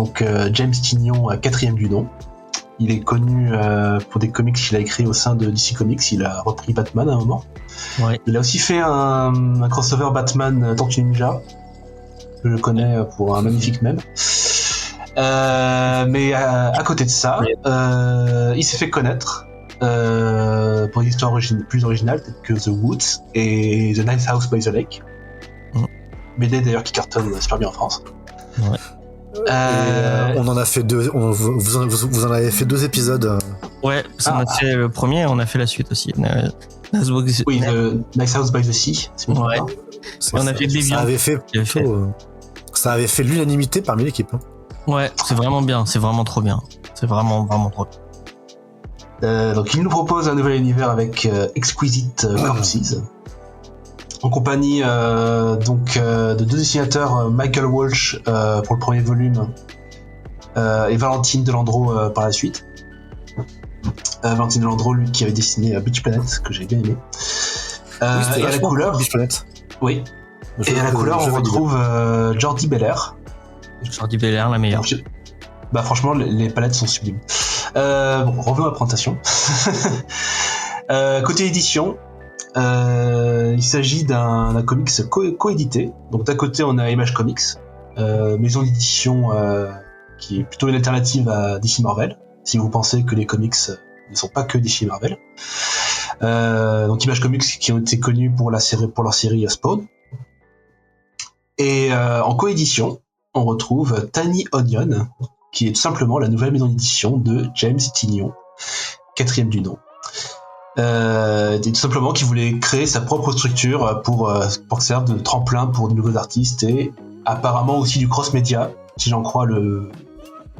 James Tynion, 4e du nom. Il est connu pour des comics qu'il a écrits au sein de DC Comics. Il a repris Batman à un moment. Ouais. Il a aussi fait un crossover Batman Tortue Ninja, que je connais pour un magnifique mème. Mais à côté de ça, il s'est fait connaître pour des histoires plus originales telles que The Woods et The Nice House by the Lake. BD d'ailleurs qui cartonne super bien en France. Ouais. On en a fait deux. Vous en avez fait 2 épisodes. Ouais, on a fait le premier, on a fait la suite aussi. Oui, The Nice House by the Sea. Ouais. On a fait Deviant. Ça avait fait l'unanimité parmi l'équipe. Hein. Ouais, c'est vraiment bien, c'est vraiment trop bien. C'est vraiment trop bien. Donc il nous propose un nouvel univers avec Exquisite Corpses. En compagnie de 2 dessinateurs, Michael Walsh pour le premier volume et Valentine Delandro par la suite. Valentine Delandro, lui qui avait dessiné Beach Planet, que j'ai bien aimé. Et à la couleur, Beach Planet. Oui. Et à la couleur, on retrouve Jordi Belair. Jordi Belair, la meilleure. Bah franchement, les palettes sont sublimes. Revenons à la présentation. Côté édition, il s'agit d'un comics coédité. Donc d'un côté, on a Image Comics, maison d'édition qui est plutôt une alternative à DC Marvel, si vous pensez que les comics ne sont pas que DC Marvel. Donc Image Comics qui ont été connus pour leur série Spawn. Et en coédition, on retrouve Tiny Onion, qui est tout simplement la nouvelle maison d'édition de James Tynion, 4e du nom. Tout simplement qui voulait créer sa propre structure pour que ça serve de tremplin pour de nouveaux artistes et apparemment aussi du cross-média, si j'en crois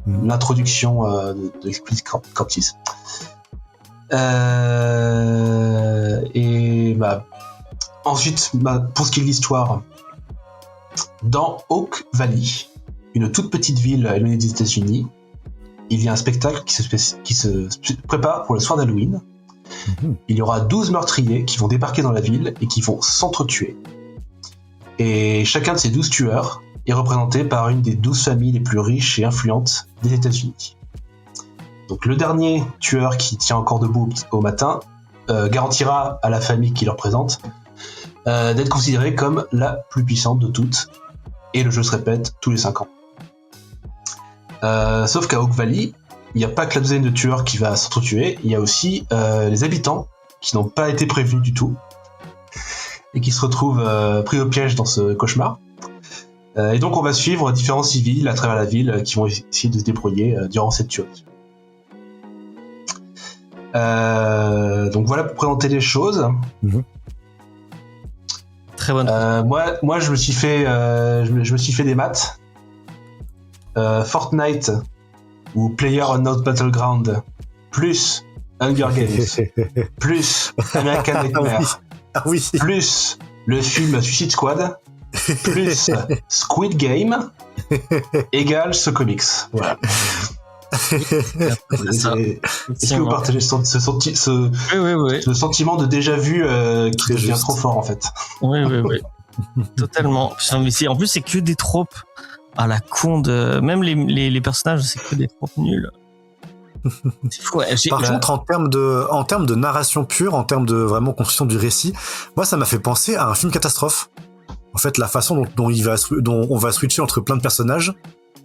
l'introduction de Exquisite Corpses. Ensuite, pour ce qui est de l'histoire, dans Oak Valley, une toute petite ville éloignée des États-Unis, il y a un spectacle qui se prépare pour le soir d'Halloween. Il y aura 12 meurtriers qui vont débarquer dans la ville et qui vont s'entretuer. Et chacun de ces 12 tueurs est représenté par une des 12 familles les plus riches et influentes des États-Unis. Donc le dernier tueur qui tient encore debout au matin garantira à la famille qui le représente d'être considérée comme la plus puissante de toutes. Et le jeu se répète tous les 5 ans. Sauf qu'à Oak Valley, il n'y a pas que la douzaine de tueurs qui va s'entretuer, il y a aussi les habitants qui n'ont pas été prévenus du tout et qui se retrouvent pris au piège dans ce cauchemar. Et donc on va suivre différents civils à travers la ville qui vont essayer de se débrouiller durant cette tuerie. Donc voilà pour présenter les choses. Très bonne. Moi je me suis fait des maths. Fortnite ou PlayerUnknown's Battleground plus Hunger Games plus American Nightmare plus le film Suicide Squad plus Squid Game égale ce comics. Voilà. Est-ce que vous partagez ce sentiment de déjà vu qui devient trop fort en fait? Oui. Totalement. En plus, c'est que des tropes à la con de... Même les personnages, c'est que des tropes nuls. C'est fou. Par contre, en termes de narration pure, en termes de vraiment construction du récit, moi, ça m'a fait penser à un film catastrophe. En fait, la façon dont on va switcher entre plein de personnages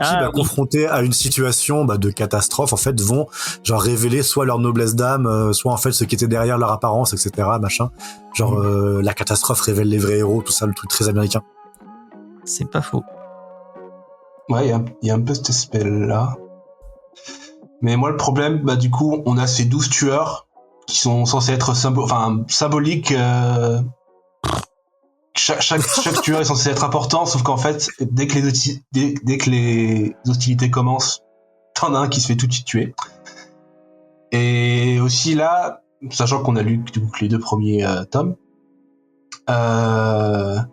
qui, confrontés à une situation de catastrophe, en fait, vont genre révéler soit leur noblesse d'âme, soit en fait ce qui était derrière leur apparence, etc. Machin. Genre la catastrophe révèle les vrais héros, tout ça, le truc très américain. C'est pas faux. Ouais, il y a un peu cet aspect-là. Mais moi, le problème, du coup, on a ces 12 tueurs qui sont censés être symboliques. Chaque tueur est censé être important, sauf qu'en fait, dès que les hostilités commencent, t'en as un qui se fait tout de suite tuer. Et aussi là, sachant qu'on a lu les 2 premiers tomes, moi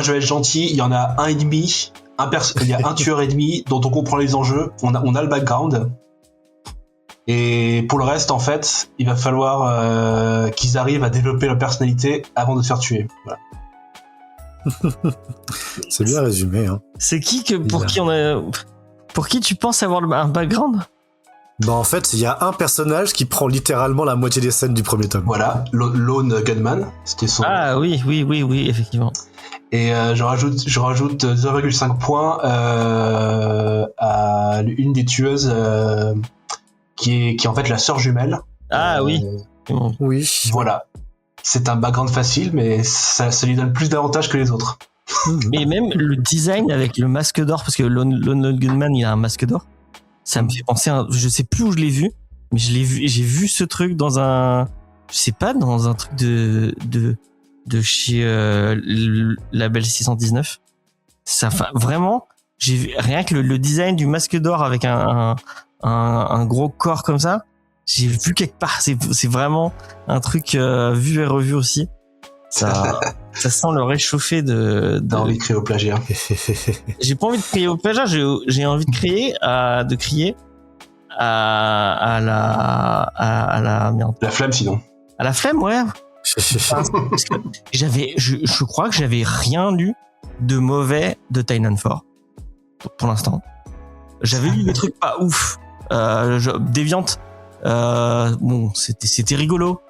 je vais être gentil, il y en a un et demi, il y a un tueur et demi dont on comprend les enjeux, on a le background. Et pour le reste, en fait, il va falloir qu'ils arrivent à développer leur personnalité avant de se faire tuer. Voilà. C'est bien résumé, hein. C'est pour qui tu penses avoir un background? Bah en fait, il y a un personnage qui prend littéralement la moitié des scènes du premier tome. Voilà, Lone Gunman, c'était son. Ah oui, effectivement. Et je rajoute 0,5 points à une des tueuses qui est en fait la sœur jumelle. Ah oui. Oui. Voilà. C'est un background facile, mais ça lui donne plus d'avantages que les autres. Mais même le design avec le masque d'or, parce que Lone Gunman, il a un masque d'or. Ça me fait penser je sais plus où je l'ai vu, mais j'ai vu ce truc dans un truc de chez Label 619. Ça, vraiment, j'ai vu rien que le design du masque d'or avec un gros corps comme ça. J'ai vu quelque part. C'est vraiment un truc vu et revu aussi. Ça sent le réchauffé de. T'as envie de crier au plagiat. J'ai pas envie de crier au plagiat. J'ai envie de crier à la merde. La flamme, sinon. À la flemme, ouais. Parce que je crois que j'avais rien lu de mauvais de Tynan 4 pour l'instant. J'avais lu des trucs pas ouf. Deviant, bon, c'était rigolo.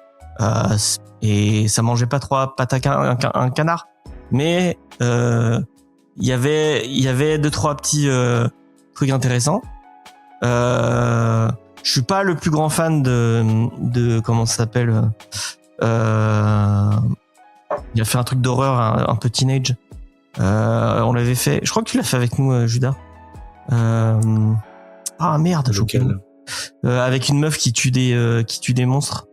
Et ça mangeait pas trop pattes un canard. Mais il y avait 2-3 petits trucs intéressants. Je suis pas le plus grand fan de comment ça s'appelle. Il a fait un truc d'horreur un peu teenage. On l'avait fait. Je crois que tu l'as fait avec nous, Judas. Ah merde, avec une meuf qui tue des monstres.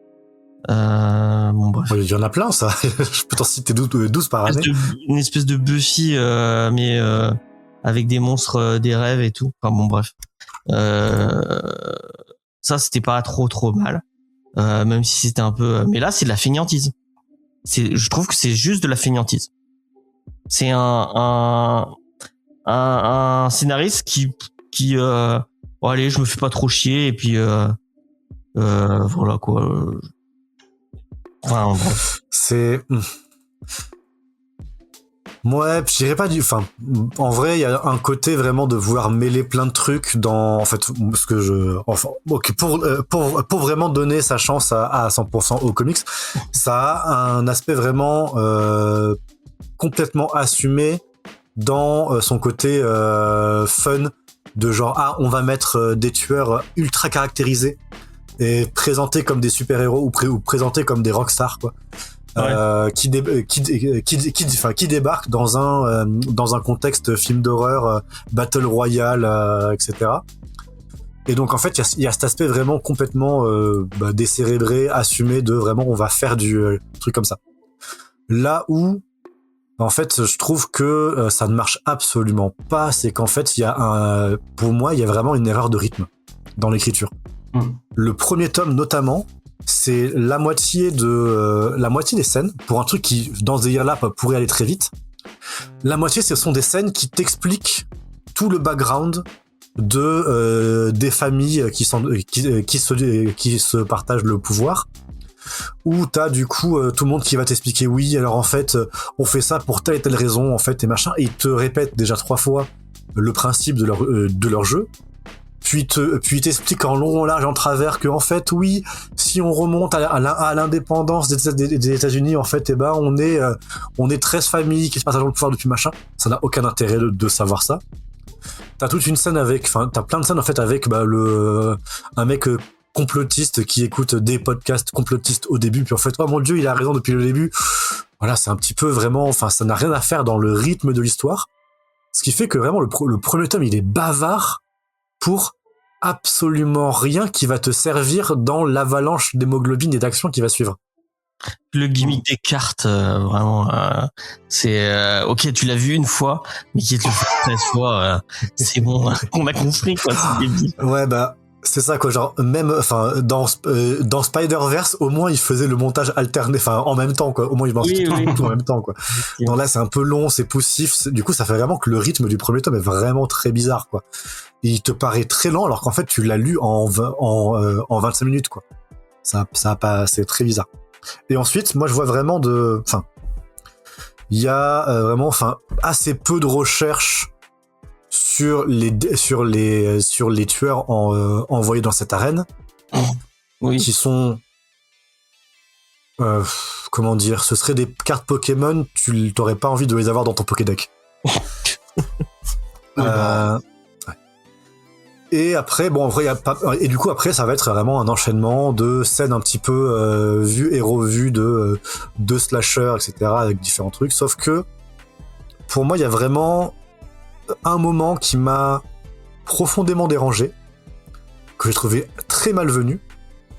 Bon bref. Il y en a plein, ça. Je peux t'en citer 12 par année. Une espèce de Buffy, mais avec des monstres, des rêves et tout. Enfin bon bref. Ça c'était pas trop mal. Même si c'était un peu, mais là c'est de la fainéantise. Je trouve que c'est juste de la fainéantise. C'est un scénariste qui bon, allez, je me fais pas trop chier et puis voilà quoi. Enfin, bref. C'est ouais, je dirais pas en vrai, il y a un côté vraiment de vouloir mêler plein de trucs dans, en fait, ce que pour vraiment donner sa chance à 100% aux comics, ça a un aspect vraiment complètement assumé dans son côté fun, de genre, on va mettre des tueurs ultra caractérisés et présentés comme des super-héros ou présentés comme des rockstars, quoi. Ouais. Qui débarquent dans un contexte film d'horreur, battle royale, etc. Et donc en fait il y a cet aspect vraiment complètement décérébré, assumé, de vraiment on va faire du truc comme ça. Là où en fait je trouve que ça ne marche absolument pas, c'est qu'en fait pour moi il y a vraiment une erreur de rythme dans l'écriture. Le premier tome notamment, c'est la moitié des scènes, pour un truc qui dans ce délire-là pourrait aller très vite. La moitié, ce sont des scènes qui t'expliquent tout le background des familles qui se partagent le pouvoir. Où t'as du coup tout le monde qui va t'expliquer, oui, alors en fait on fait ça pour telle et telle raison, en fait, et machin, et ils te répètent déjà 3 fois le principe de leur jeu. Puis t'explique en long, en large, en travers que en fait oui, si on remonte à l'indépendance des États-Unis, en fait, on est 13 familles qui se partagent le pouvoir depuis machin. Ça n'a aucun intérêt de savoir ça. T'as toute une scène t'as plein de scènes en fait avec un mec complotiste qui écoute des podcasts complotistes au début, puis en fait, oh mon Dieu, il a raison depuis le début. Voilà, c'est un petit peu vraiment, ça n'a rien à faire dans le rythme de l'histoire. Ce qui fait que vraiment le premier tome, il est bavard pour absolument rien qui va te servir dans l'avalanche d'hémoglobine et d'action qui va suivre. Le gimmick des cartes, vraiment, c'est ok, tu l'as vu une fois, mais qui te le fait 13 fois, c'est bon, on a compris quoi, c'est débile. Ouais, bah c'est ça quoi, genre même, enfin dans Spider-Verse, au moins il faisait le montage alterné, enfin en même temps quoi, au moins il balançait tout en même temps quoi. Non là c'est un peu long, c'est poussif, du coup ça fait vraiment que le rythme du premier tome est vraiment très bizarre quoi. Il te paraît très lent alors qu'en fait tu l'as lu en 25 minutes quoi. Ça a pas, c'est très bizarre. Et ensuite, moi, je vois vraiment il y a vraiment, assez peu de recherches sur les tueurs envoyés dans cette arène, qui sont, comment dire, ce seraient des cartes Pokémon, tu t'aurais pas envie de les avoir dans ton Pokédex. Et après, bon, en vrai, et du coup, après, ça va être vraiment un enchaînement de scènes un petit peu vues et revues de slashers, etc., avec différents trucs. Sauf que, pour moi, il y a vraiment un moment qui m'a profondément dérangé, que j'ai trouvé très malvenu.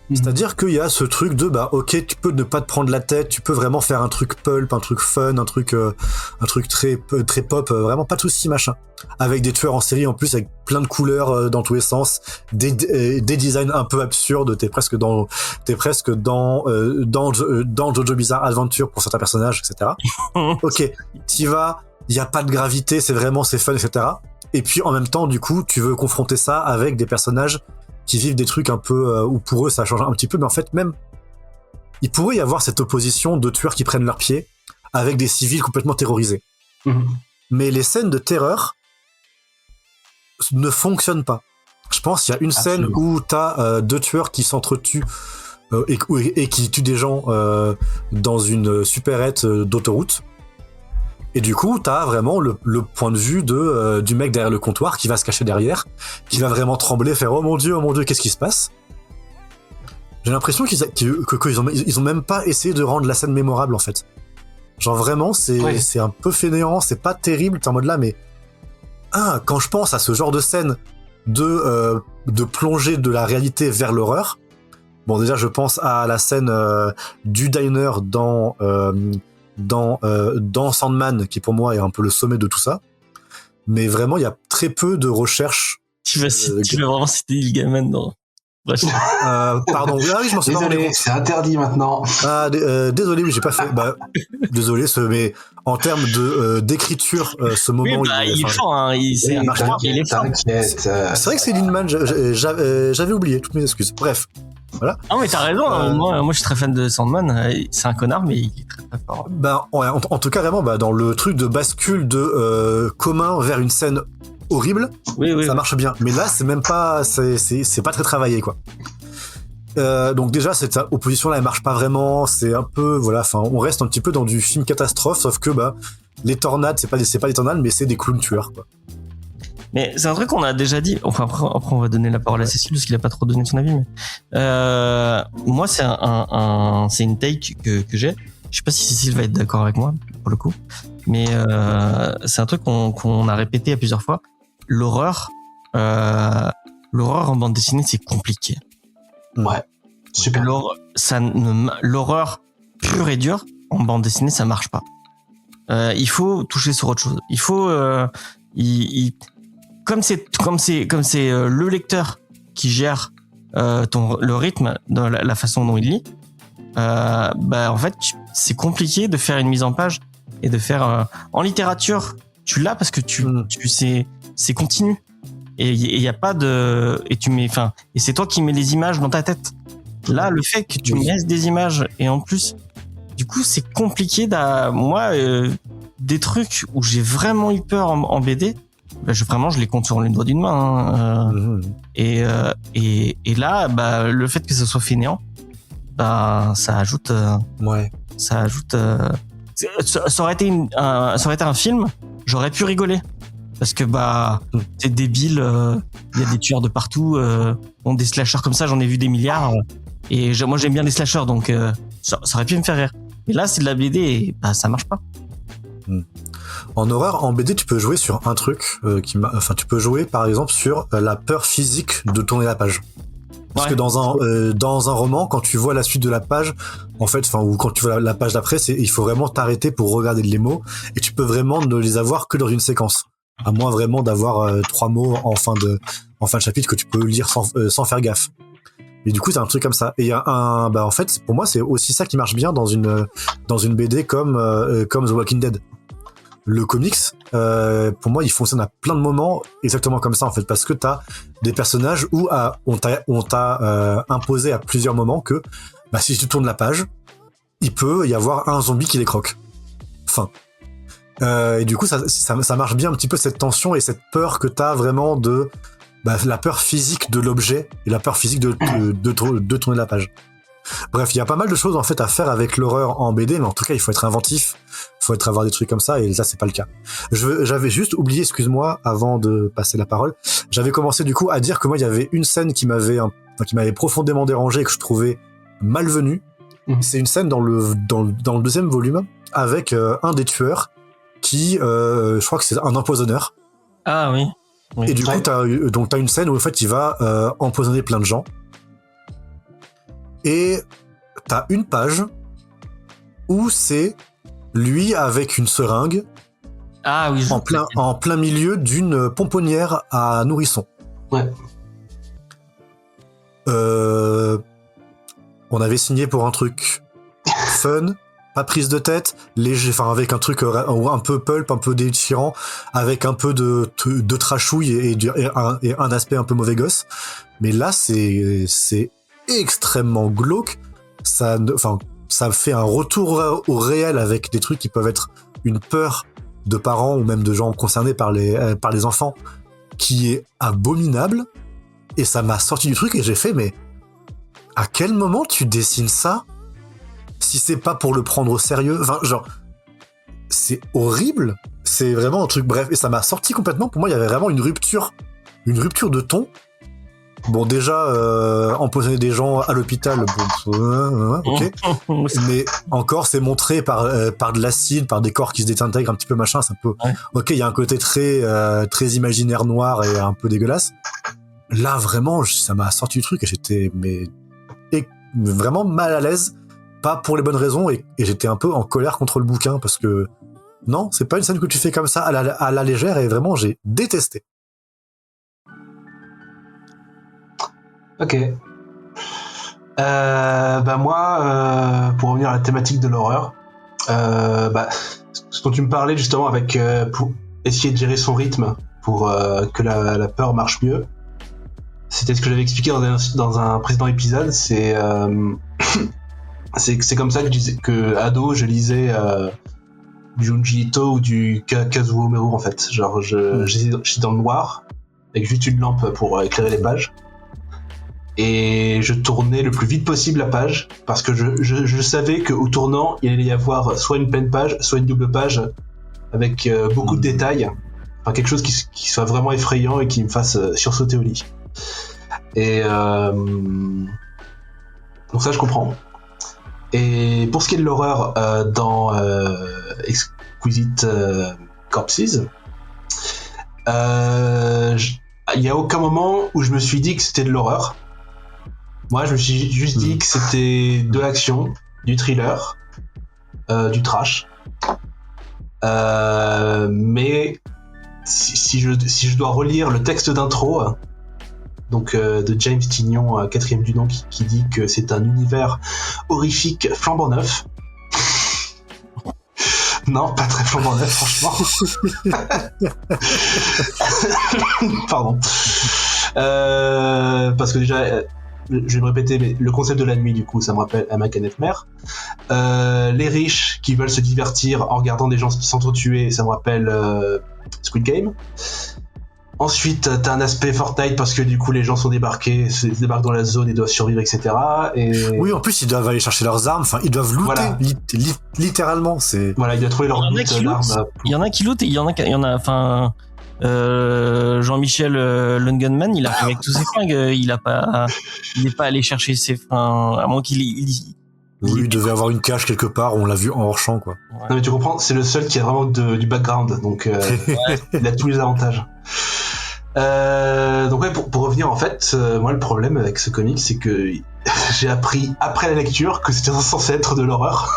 C'est-à-dire qu'il y a ce truc de, ok, tu peux ne pas te prendre la tête, tu peux vraiment faire un truc pulp, un truc fun, un truc très, très pop, vraiment pas de soucis, machin. Avec des tueurs en série, en plus, avec plein de couleurs dans tous les sens, des designs un peu absurdes, t'es presque dans Jojo Bizarre Adventure pour certains personnages, etc. Ok, t'y vas, y a pas de gravité, c'est fun, etc. Et puis, en même temps, du coup, tu veux confronter ça avec des personnages qui vivent des trucs un peu où pour eux ça change un petit peu, mais en fait même il pourrait y avoir cette opposition de tueurs qui prennent leurs pieds avec des civils complètement terrorisés. Mais les scènes de terreur ne fonctionnent pas. Je pense qu'il y a une scène où t'as deux tueurs qui s'entretuent et qui tuent des gens dans une supérette d'autoroute. Et du coup, t'as vraiment le point de vue du mec derrière le comptoir qui va se cacher derrière, qui va vraiment trembler, faire oh mon dieu, qu'est-ce qui se passe? J'ai l'impression qu'ils ont même pas essayé de rendre la scène mémorable en fait. Genre vraiment, c'est un peu fainéant, c'est pas terrible, t'es en mode là, mais quand je pense à ce genre de scène de plongée de la réalité vers l'horreur, bon déjà je pense à la scène du diner dans Sandman, qui pour moi est un peu le sommet de tout ça, mais vraiment il y a très peu de recherches. Tu vas vraiment citer Neil Gaiman dans... pardon, oui, je m'en souviens. Désolé, c'est interdit maintenant. Désolé, oui, j'ai pas fait. Désolé, mais en termes d'écriture, ce moment. Oui, il est fort, hein. Il est fort. C'est vrai que c'est Lindemann, j'avais oublié, toutes mes excuses. Bref. Voilà. Ah mais t'as raison, moi je suis très fan de Sandman, c'est un connard mais il est très très fort. En tout cas vraiment dans le truc de bascule de commun vers une scène horrible, ça marche bien. Mais là c'est même pas, c'est pas très travaillé quoi. Donc déjà cette opposition là elle marche pas vraiment, c'est un peu on reste un petit peu dans du film catastrophe, sauf que les tornades c'est pas des tornades mais c'est des clowns tueurs quoi. Mais c'est un truc qu'on a déjà dit. Enfin après on va donner la parole à Cécile parce qu'il a pas trop donné son avis. Mais moi c'est c'est une take que j'ai. Je sais pas si Cécile va être d'accord avec moi pour le coup. Mais c'est un truc qu'on a répété à plusieurs fois. L'horreur en bande dessinée c'est compliqué. Ouais. Super. L'horreur pure et dure en bande dessinée ça marche pas. Il faut toucher sur autre chose. Il faut comme c'est le lecteur qui gère le rythme, la façon dont il lit, en fait c'est compliqué de faire une mise en page et de faire en littérature tu l'as parce que tu sais c'est continu et il y a pas de et c'est toi qui mets les images dans ta tête. Là le fait que tu me laisses des images et en plus du coup c'est compliqué des trucs où j'ai vraiment eu peur en BD. Je les compte sur les doigts d'une main. Et là, le fait que ce soit fainéant, ça ajoute. Ça ajoute. Ça aurait été un film, j'aurais pu rigoler parce que c'est débile. Il y a des tueurs de partout. Des slashers comme ça, j'en ai vu des milliards. Et moi, j'aime bien les slashers, donc ça aurait pu me faire rire. Mais là, c'est de la BD et ça marche pas. En horreur, en BD, tu peux jouer sur un truc tu peux jouer par exemple sur la peur physique de tourner la page. Parce que dans un roman, quand tu vois la suite de la page, en fait, enfin, ou quand tu vois la page d'après, il faut vraiment t'arrêter pour regarder les mots, et tu peux vraiment ne les avoir que dans une séquence. À moins vraiment d'avoir 3 mots en fin de chapitre que tu peux lire sans faire gaffe. Et du coup, c'est un truc comme ça. Et il y a en fait, pour moi, c'est aussi ça qui marche bien dans une BD comme The Walking Dead. Le comics, pour moi, il fonctionne à plein de moments exactement comme ça, en fait, parce que t'as des personnages où on t'a imposé à plusieurs moments que, si tu tournes la page, il peut y avoir un zombie qui les croque. Fin. Et du coup, ça marche bien un petit peu cette tension et cette peur que t'as vraiment de la peur physique de l'objet et la peur physique de tourner la page. Bref, il y a pas mal de choses en fait à faire avec l'horreur en BD, mais en tout cas, il faut être inventif, avoir des trucs comme ça, et là, c'est pas le cas. J'avais juste oublié, excuse-moi, avant de passer la parole, j'avais commencé du coup à dire que moi, il y avait une scène qui m'avait profondément dérangé et que je trouvais malvenue. C'est une scène dans le deuxième volume avec un des tueurs qui, je crois que c'est un empoisonneur. Ah oui. Et du coup, t'as une scène où en fait, il va empoisonner plein de gens. Et t'as une page où c'est lui avec une seringue en plein milieu d'une pomponnière à nourrissons. Ouais. On avait signé pour un truc fun, pas prise de tête, léger, enfin avec un truc un peu pulp, un peu déchirant, avec un peu de trashouille et un aspect un peu mauvais gosse. Mais là, c'est extrêmement glauque. Ça fait un retour au réel avec des trucs qui peuvent être une peur de parents ou même de gens concernés par les enfants qui est abominable. Et ça m'a sorti du truc et j'ai fait, mais à quel moment tu dessines ça si c'est pas pour le prendre au sérieux? Enfin, genre, c'est horrible. C'est vraiment un truc, bref. Et ça m'a sorti complètement. Pour moi, il y avait vraiment une rupture de ton. Bon, déjà, empoisonner des gens à l'hôpital, ok. Mais encore, c'est montré par de l'acide, par des corps qui se désintègrent un petit peu, machin. C'est un peu, ok, il y a un côté très imaginaire noir et un peu dégueulasse. Là, vraiment, ça m'a sorti du truc et j'étais vraiment mal à l'aise, pas pour les bonnes raisons, et j'étais un peu en colère contre le bouquin parce que non, c'est pas une scène que tu fais comme ça à la légère, et vraiment, j'ai détesté. Ok. Moi, pour revenir à la thématique de l'horreur, ce dont tu me parlais justement avec pour essayer de gérer son rythme pour que la peur marche mieux, c'était ce que j'avais expliqué dans un précédent épisode. C'est comme ça que ado je lisais du Junji Ito ou du Kazuo Meru en fait. Genre j'étais dans le noir avec juste une lampe pour éclairer les pages. Et je tournais le plus vite possible la page parce que je savais qu'au tournant il allait y avoir soit une pleine page, soit une double page avec beaucoup de détails, enfin quelque chose qui soit vraiment effrayant et qui me fasse sursauter au lit. Et donc ça je comprends. Et pour ce qui est de l'horreur dans Exquisite Corpses, il y a aucun moment où je me suis dit que c'était de l'horreur. Moi, je me suis juste dit que c'était de l'action, du thriller, du trash. Mais si je dois relire le texte d'intro, donc de James Tynion, 4e du nom, qui dit que c'est un univers horrifique flambant neuf. Non, pas très flambant neuf, franchement. Pardon. Parce que déjà, je vais me répéter, mais le concept de la nuit, du coup, ça me rappelle American Nightmare. Les riches qui veulent se divertir en regardant des gens s'entretuer, ça me rappelle Squid Game. Ensuite, t'as un aspect Fortnite parce que du coup, les gens débarquent dans la zone et doivent survivre, etc. Et... Oui, en plus, ils doivent aller chercher leurs armes, enfin, ils doivent looter, voilà. Littéralement. Voilà, ils doivent trouver leur loot d'armes. Il y en a qui lootent et il y en a, enfin... Jean-Michel Lungunman, il a fait avec tous ses fringues, il est pas allé chercher ses fringues, à moins qu'il il devait avoir une cache quelque part, on l'a vu en hors champ, quoi. Ouais. Non mais tu comprends, c'est le seul qui a vraiment du background, donc il a tous les avantages. Donc ouais, pour revenir en fait, moi le problème avec ce comic, c'est que j'ai appris après la lecture que c'était censé être de l'horreur.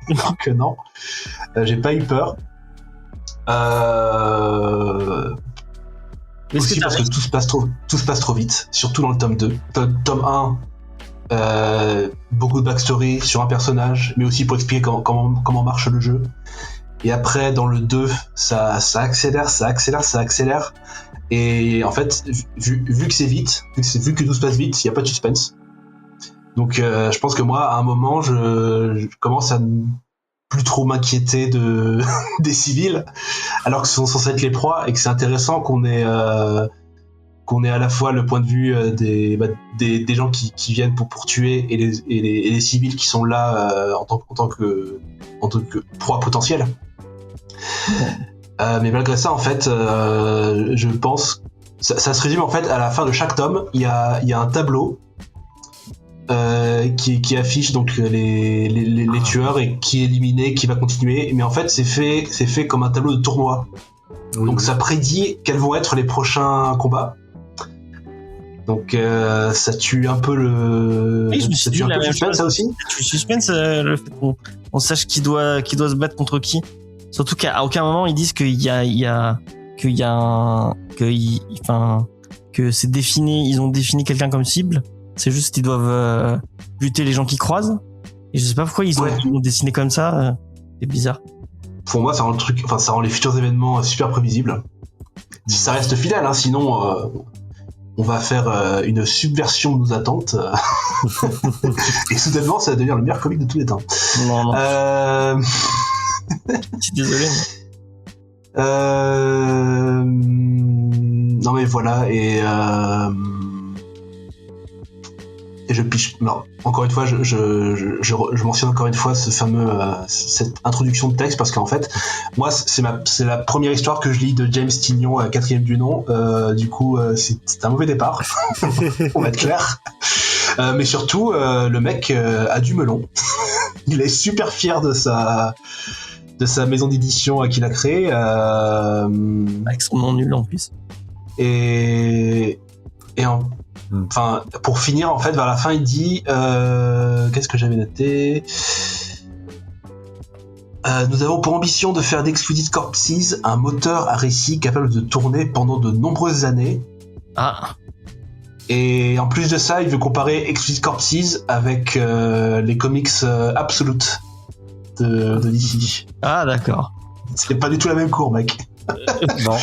Donc non, j'ai pas eu peur. Aussi parce que tout se passe trop vite, surtout dans le tome 2. Tome 1, beaucoup de backstory sur un personnage, mais aussi pour expliquer comment marche le jeu. Et après, dans le 2, ça accélère. Et en fait, vu que c'est vite, vu que tout se passe vite, il n'y a pas de suspense. Donc je pense que moi, à un moment, je commence à plus trop m'inquiéter des civils, alors que ce sont censés être les proies, et que c'est intéressant qu'on ait à la fois le point de vue des gens qui viennent pour tuer et les civils qui sont là en tant que proie potentielle. Mais malgré ça, en fait, je pense ça se résume en fait à la fin de chaque tome, il y a un tableau qui affiche donc les tueurs et qui est éliminé, qui va continuer. Mais en fait, c'est fait comme un tableau de tournoi. Oui, donc ça prédit quels vont être les prochains combats. Donc ça tue un peu le. Oui, je me suis dit la même chose. Ça aussi. Tu suspense le fait qu'on sache qui doit se battre contre qui. Surtout qu'à aucun moment ils disent que c'est défini, ils ont défini quelqu'un comme cible. C'est juste qu'ils doivent buter les gens qui croisent. Et je sais pas pourquoi ils ont dessiné comme ça. C'est bizarre. Pour moi, ça rend les futurs événements super prévisibles. Si ça reste fidèle, hein, sinon on va faire une subversion de nos attentes. Et soudainement, ça va devenir le meilleur comic de tous les temps. Non. Je suis désolé. Non mais voilà, et je piche. Non, encore une fois, je mentionne encore une fois ce fameux cette introduction de texte, parce qu'en fait, moi, c'est la première histoire que je lis de James Tynion, 4e du nom. Du coup, c'est un mauvais départ. On va être clair. Mais surtout, le mec a du melon. Il est super fier de sa maison d'édition qu'il a créée. Avec son nom nul en plus. Enfin, pour finir, en fait, vers la fin, il dit qu'est-ce que j'avais noté? Nous avons pour ambition de faire d'Excluded Corpses un moteur à récit capable de tourner pendant de nombreuses années. Ah. Et en plus de ça, il veut comparer Excluded Corpses avec les comics Absolute de DC. Ah, d'accord. C'est pas du tout la même cour, mec. Non,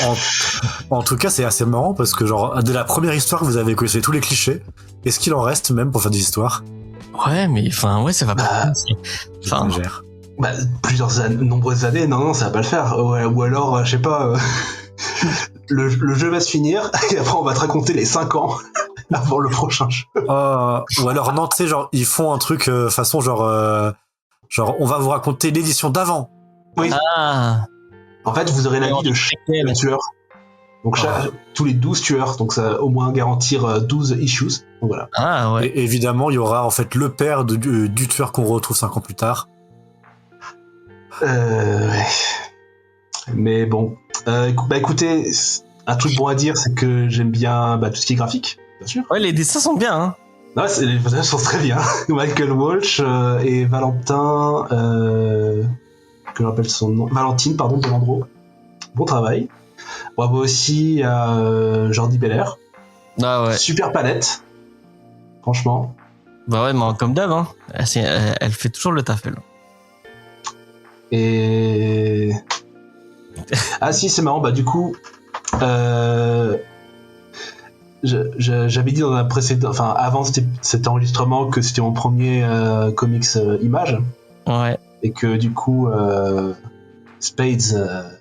en tout cas, c'est assez marrant parce que, genre, de la première histoire, vous avez connaissé tous les clichés. Est-ce qu'il en reste même pour faire des histoires? Ouais, mais ça va pas. Nombreuses années, non, ça va pas le faire. Ou alors, je sais pas, le jeu va se finir et après on va te raconter les 5 ans avant le prochain jeu. Ou alors, non, tu sais, genre, ils font un truc façon, genre, on va vous raconter l'édition d'avant. Oui. Ah. En fait, vous aurez la vie de chaque tueur. Donc, tous les 12 tueurs. Donc, ça va au moins garantir 12 issues. Donc, voilà. Ah, ouais. Et évidemment, il y aura en fait le père du tueur qu'on retrouve 5 ans plus tard. Ouais. Mais bon. Écoutez, un truc bon à dire, c'est que j'aime bien tout ce qui est graphique, bien sûr. Ouais, les dessins sont bien, hein. Non, les personnages sont très bien. Michael Walsh et Valentin... que j'appelle son nom, Valentine, pardon, de Landreau. Bon travail. Bravo aussi à Jordi Belair. Ah ouais. Super palette. Franchement. Bah ouais, mais comme d'hab, hein. Elle fait toujours le taf, elle. Et... Ah si, c'est marrant, du coup... j'avais dit dans un précédent... Enfin, avant cet enregistrement que c'était mon premier comics image. Ouais. Et que du coup Spades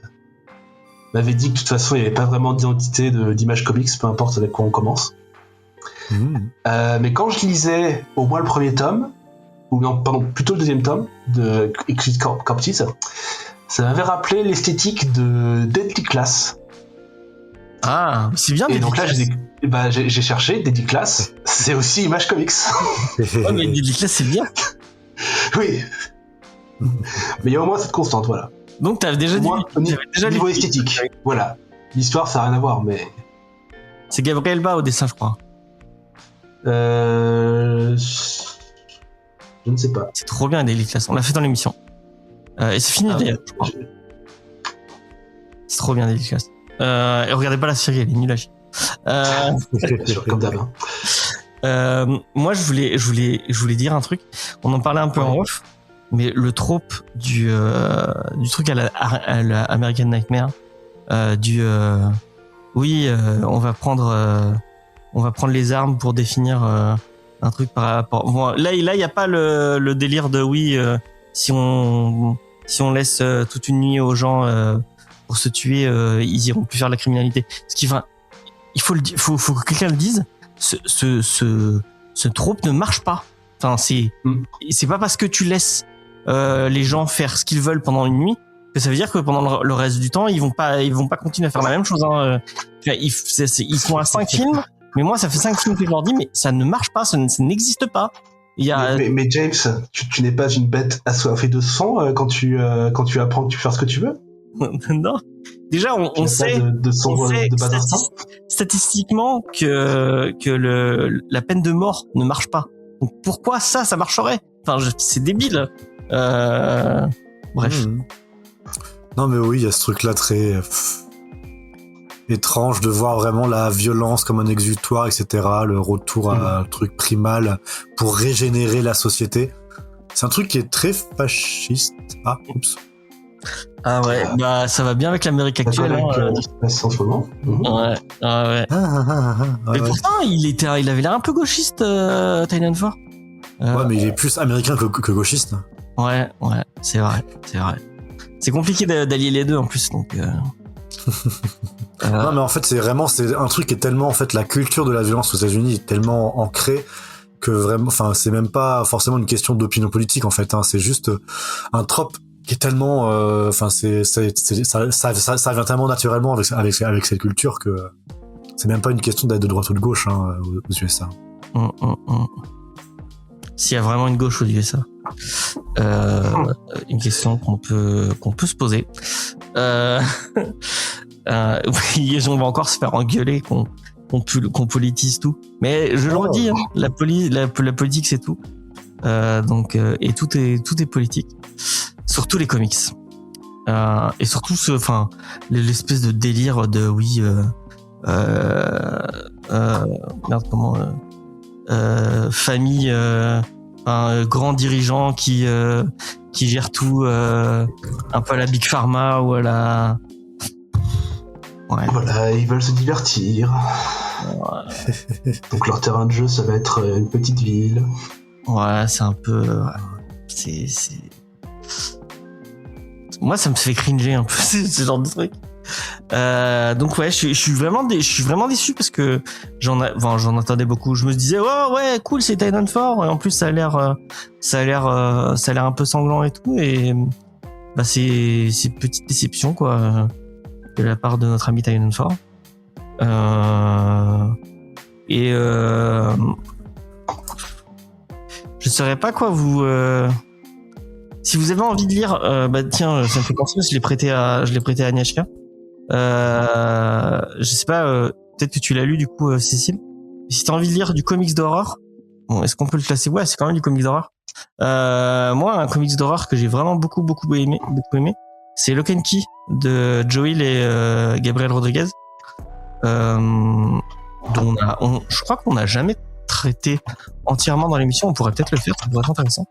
m'avait dit que de toute façon il n'y avait pas vraiment d'identité d'image comics, peu importe avec quoi on commence. Mais quand je lisais au moins le premier tome, ou non, pardon, plutôt le deuxième tome de Excluded Corpses, ça m'avait rappelé l'esthétique de Deadly Class. Ah, c'est bien. Et donc là j'ai cherché Deadly Class, c'est aussi image comics. Ouais, mais Deadly Class c'est bien. Oui. Mais il y a au moins cette constante, voilà. Donc t'avais déjà dit niveau esthétique, voilà. L'histoire ça n'a rien à voir, mais C'est Gabriel Ba au dessin, je crois. Je ne sais pas. C'est trop bien, Daily Class. On l'a fait dans l'émission. Et c'est fini d'ailleurs, je crois. C'est trop bien, Daily Class. Et regardez pas la série, elle est nulle à chier. Bien sûr, comme d'hab. Moi, je voulais dire un truc. On en parlait un peu en off, mais le trope du truc à la American Nightmare, on va prendre les armes pour définir un truc par rapport. Bon, là, il y a pas le délire de si on laisse toute une nuit aux gens pour se tuer, ils iront plus faire de la criminalité. Ce qui, enfin, il faut que quelqu'un le dise. Ce trope ne marche pas. Enfin, c'est pas parce que tu laisses les gens faire ce qu'ils veulent pendant une nuit que ça veut dire que pendant le reste du temps ils vont pas continuer à faire la même chose. Hein. Ils font 5 films, mais moi ça fait 5 films que je leur dis, mais ça ne marche pas, ça n'existe pas. Mais James, tu n'es pas une bête assoiffée de sang quand tu apprends que tu peux faire ce que tu veux. Non. Déjà, on sait statistiquement que la peine de mort ne marche pas. Donc pourquoi ça marcherait? Enfin, c'est débile. Bref. Non, mais oui, il y a ce truc-là très étrange de voir vraiment la violence comme un exutoire, etc. Le retour à un truc primal pour régénérer la société. C'est un truc qui est très fasciste. Ah, oups. Ah ouais, bah ça va bien avec l'Amérique actuelle. En ce moment. Ouais. Mais pourtant, il avait l'air un peu gauchiste, Tynan 4. Ouais, mais il est plus américain que gauchiste. Ouais, c'est vrai. C'est compliqué d'allier les deux en plus, donc. Non, mais en fait, c'est un truc qui est tellement, en fait, la culture de la violence aux États-Unis est tellement ancrée que vraiment, enfin, c'est même pas forcément une question d'opinion politique en fait. Hein, c'est juste un trope qui est tellement, enfin, ça vient tellement naturellement avec cette culture que c'est même pas une question d'être de droite ou de gauche aux USA. S'il y a vraiment une gauche aux USA, une question qu'on peut se poser. Oui, on va encore se faire engueuler qu'on politise tout. Mais je le redis, hein, la politique c'est tout. Donc et tout est politique. Surtout les comics. Et surtout l'espèce de délire de famille, un grand dirigeant qui gère tout, un peu à la Big Pharma ou à la. Ouais. Voilà, ils veulent se divertir. Ouais. Donc leur terrain de jeu, ça va être une petite ville. Ouais, c'est un peu. C'est. Moi, ça me fait cringer un peu ce genre de truc. Donc ouais, je suis vraiment déçu parce que j'en attendais beaucoup. Je me disais ouais cool, c'est Titan 4 et en plus ça a l'air un peu sanglant et tout, et bah c'est une petite déception quoi de la part de notre ami Titan 4. Je saurais pas quoi vous si vous avez envie de lire, bah tiens, ça me fait penser, je l'ai prêté à Agnieszka. Je sais pas, peut-être que tu l'as lu du coup, Cécile. Si t'as envie de lire du comics d'horreur, bon, est-ce qu'on peut le classer? Ouais, c'est quand même du comics d'horreur. Moi, un comics d'horreur que j'ai vraiment beaucoup aimé, c'est Lock and Key de Joel et Gabriel Rodriguez. Dont je crois qu'on n'a jamais traité entièrement dans l'émission. On pourrait peut-être le faire, ça pourrait être intéressant.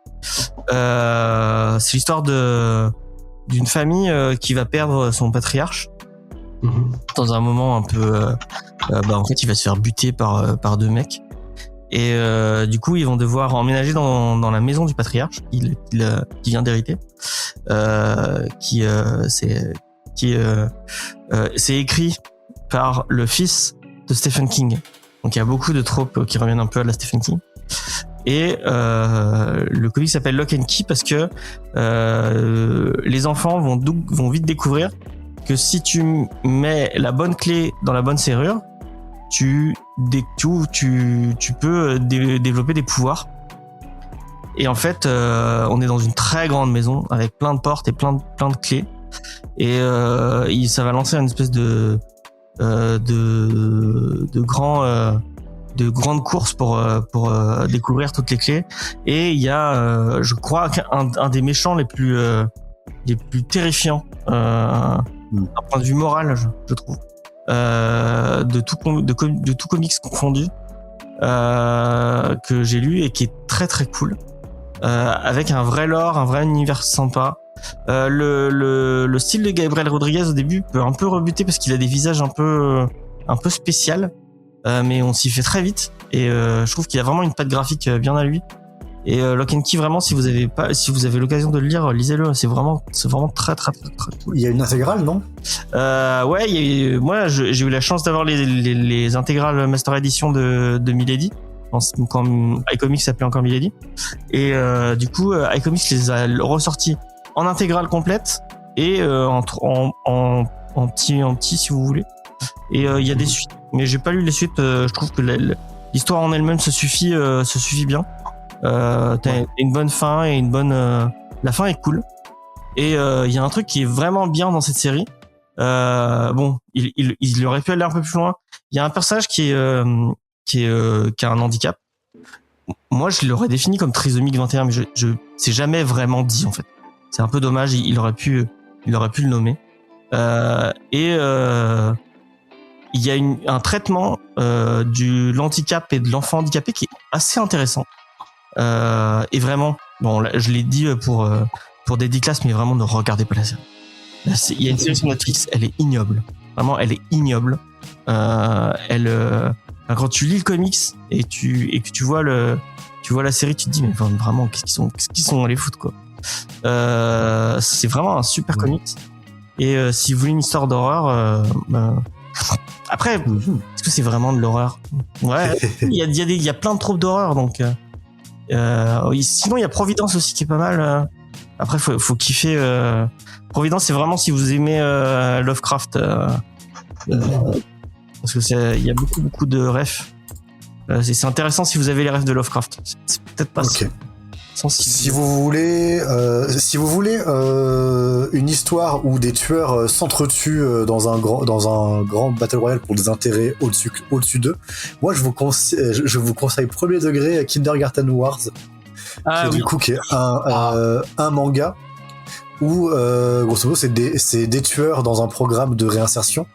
C'est l'histoire d'une famille qui va perdre son patriarche dans un moment un peu en fait il va se faire buter par deux mecs, et du coup ils vont devoir emménager dans la maison du patriarche qui vient d'hériter, c'est écrit par le fils de Stephen King. Donc il y a beaucoup de tropes qui reviennent un peu à la Stephen King. Et le comic s'appelle Lock and Key parce que les enfants vont vite découvrir que si tu mets la bonne clé dans la bonne serrure, tu peux développer des pouvoirs. Et en fait, on est dans une très grande maison avec plein de portes et plein de clés. Et ça va lancer une espèce de de grandes courses pour découvrir toutes les clés. Et il y a, je crois, un des méchants les plus terrifiants d'un point de vue moral, je trouve, de tout comics confondu, que j'ai lu et qui est très très cool, avec un vrai lore, un vrai univers sympa. Le style de Gabriel Rodriguez au début peut un peu rebuter parce qu'il a des visages un peu spécial, mais on s'y fait très vite, et je trouve qu'il a vraiment une patte graphique bien à lui. Et Lock and Key, vraiment, si vous avez l'occasion de le lire, lisez-le. C'est vraiment très très très très cool. Il y a une intégrale, non? Ouais, moi j'ai eu la chance d'avoir les intégrales Master Edition de Milady, quand iComics s'appelait encore Milady, et du coup iComics les a ressortis en intégrale complète et en petit si vous voulez. Et il y a des suites, mais j'ai pas lu les suites. Je trouve que l'histoire en elle-même se suffit bien. T'as une bonne fin et une bonne. La fin est cool. Et il y a un truc qui est vraiment bien dans cette série. Bon, il aurait pu aller un peu plus loin. Il y a un personnage qui a un handicap. Moi, je l'aurais défini comme trisomique 21, mais c'est jamais vraiment dit en fait. C'est un peu dommage. Il aurait pu le nommer. Il y a un traitement de l'handicap et de l'enfant handicapé qui est assez intéressant. Et vraiment, bon, là, je l'ai dit pour dédicace, mais vraiment ne regardez pas la série. Il y a une série sur Netflix, elle est ignoble. Vraiment, elle est ignoble. Quand tu lis le comics et que tu vois la série, tu te dis mais vraiment qu'est-ce qu'ils sont allés foutre quoi. C'est vraiment un super comics. Et si vous voulez une histoire d'horreur, après, est-ce que c'est vraiment de l'horreur? Ouais, il y a plein de tropes d'horreur, donc. Sinon, il y a Providence aussi qui est pas mal. Après, faut kiffer. Providence, c'est vraiment si vous aimez Lovecraft, parce que il y a beaucoup de refs. C'est intéressant si vous avez les refs de Lovecraft. C'est peut-être pas. Ok. Si vous voulez une histoire où des tueurs s'entretuent dans un grand battle royale pour des intérêts au-dessus d'eux, moi je vous conseille premier degré Kindergarten Wars, du coup qui est un manga où grosso modo c'est des tueurs dans un programme de réinsertion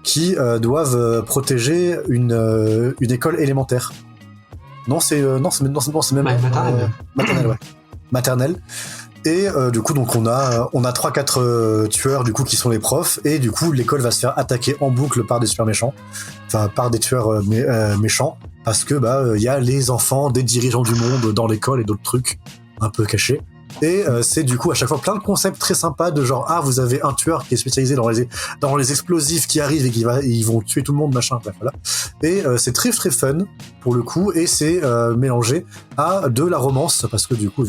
qui doivent protéger une école élémentaire. Non, c'est même maternelle, ouais. Maternelle. Et du coup, donc on a 3-4 tueurs du coup qui sont les profs, et du coup l'école va se faire attaquer en boucle par des super méchants, enfin par des tueurs méchants, parce que y a les enfants des dirigeants du monde dans l'école et d'autres trucs un peu cachés. Et c'est du coup à chaque fois plein de concepts très sympas de genre vous avez un tueur qui est spécialisé dans les explosifs qui arrivent et ils vont tuer tout le monde machin, bref, voilà. Et c'est très très fun pour le coup, et c'est mélangé à de la romance parce que du coup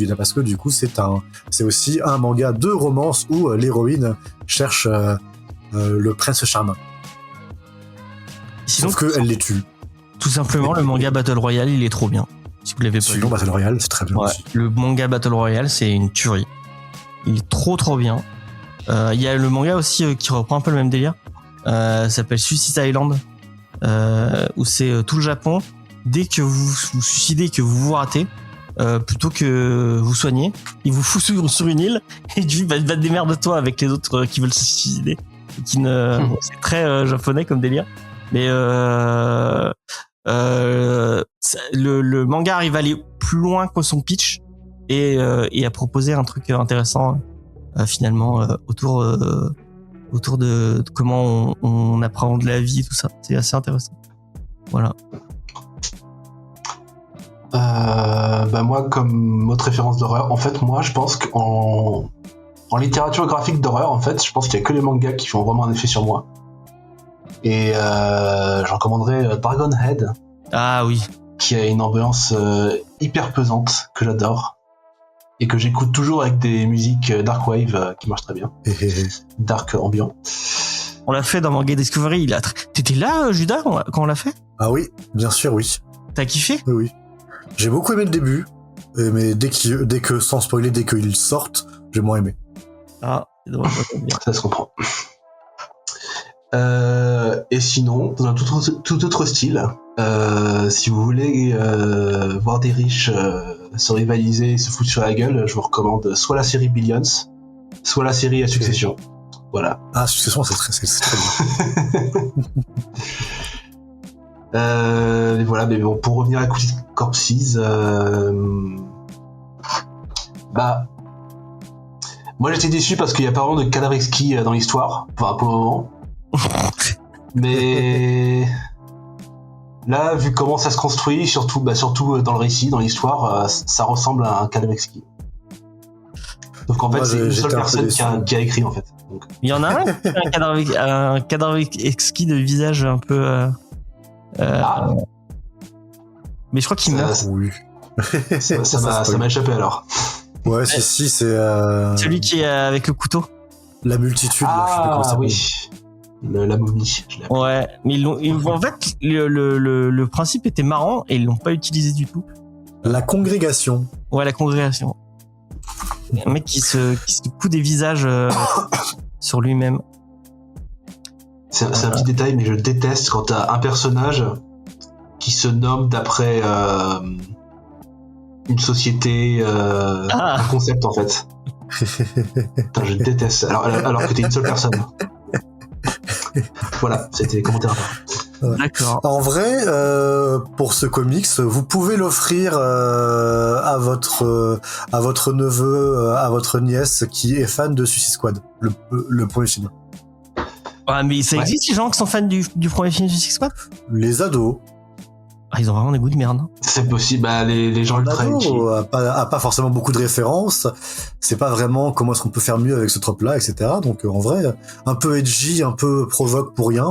c'est aussi un manga de romance où l'héroïne cherche le prince charmant. Sauf qu'elle les tue. Tout simplement, le manga Battle Royale, il est trop bien. Si vous l'avez pas lu. Battle Royale, c'est très bien aussi. Le manga Battle Royale, c'est une tuerie. Il est trop bien. Il y a le manga aussi qui reprend un peu le même délire. Ça s'appelle Suicide Island, où c'est tout le Japon. Dès que vous vous suicidez, que vous vous ratez, plutôt que vous soignez, il vous fout sur une île et tu vas te démerde-toi avec les autres qui veulent se suicider. C'est très japonais comme délire. Mais le manga arrive à aller plus loin que son pitch et à proposer un truc intéressant finalement autour de comment on apprend de la vie, tout ça. C'est assez intéressant. Voilà. Moi, comme autre référence d'horreur, en fait, moi, je pense qu'en littérature graphique d'horreur, en fait, je pense qu'il y a que les mangas qui font vraiment un effet sur moi. Et je recommanderais Dragonhead. Ah oui. Qui a une ambiance hyper pesante que j'adore et que j'écoute toujours avec des musiques dark wave qui marchent très bien. Dark ambiant. On l'a fait dans Manga Discovery. T'étais là, Judas, quand on l'a fait? Ah oui, bien sûr, oui. T'as kiffé? Oui. J'ai beaucoup aimé le début, mais dès que sans spoiler, dès qu'ils sortent, j'ai moins aimé. Ah, c'est drôle. Ça se comprend. Et sinon, dans un tout autre style, si vous voulez voir des riches se rivaliser et se foutre sur la gueule, je vous recommande soit la série Billions, soit la série Succession. Voilà. Ah, Succession, c'est très bien. Et voilà, mais bon, pour revenir à Cookie Corpses, moi j'étais déçu parce qu'il n'y a pas vraiment de Kadavrikski dans l'histoire, enfin pour le moment. Mais là, vu comment ça se construit, surtout dans le récit, dans l'histoire, ça ressemble à un Kadavrikski. Sauf qu'en fait, c'est une seule personne qui a écrit en fait. Donc... Il y en a un Kadavrikski de visage un peu. Mais je crois qu'il meurt. Oui. Ça m'a échappé alors. Ouais, si, c'est. Celui qui est avec le couteau. La multitude. Ah oui. La momie. Ouais, mais en fait, le principe était marrant et ils l'ont pas utilisé du tout. La congrégation. Ouais, la congrégation. Un mec qui se coud des visages sur lui-même. C'est un petit détail, mais je déteste quand t'as un personnage qui se nomme d'après une société, un concept en fait. Putain, je déteste. Alors que t'es une seule personne. Voilà, c'était les commentaires. Ouais. D'accord. En vrai, pour ce comics, vous pouvez l'offrir à votre neveu, à votre nièce qui est fan de Suicide Squad, le premier film. Ouais, mais ça existe les gens qui sont fans du premier film Suicide Squad ? Les ados. Ah, ils ont vraiment des goûts de merde. Hein. C'est possible, les gens ultra edgy. A pas forcément beaucoup de références. C'est pas vraiment comment est-ce qu'on peut faire mieux avec ce trope-là, etc. Donc en vrai, un peu edgy, un peu provoque pour rien.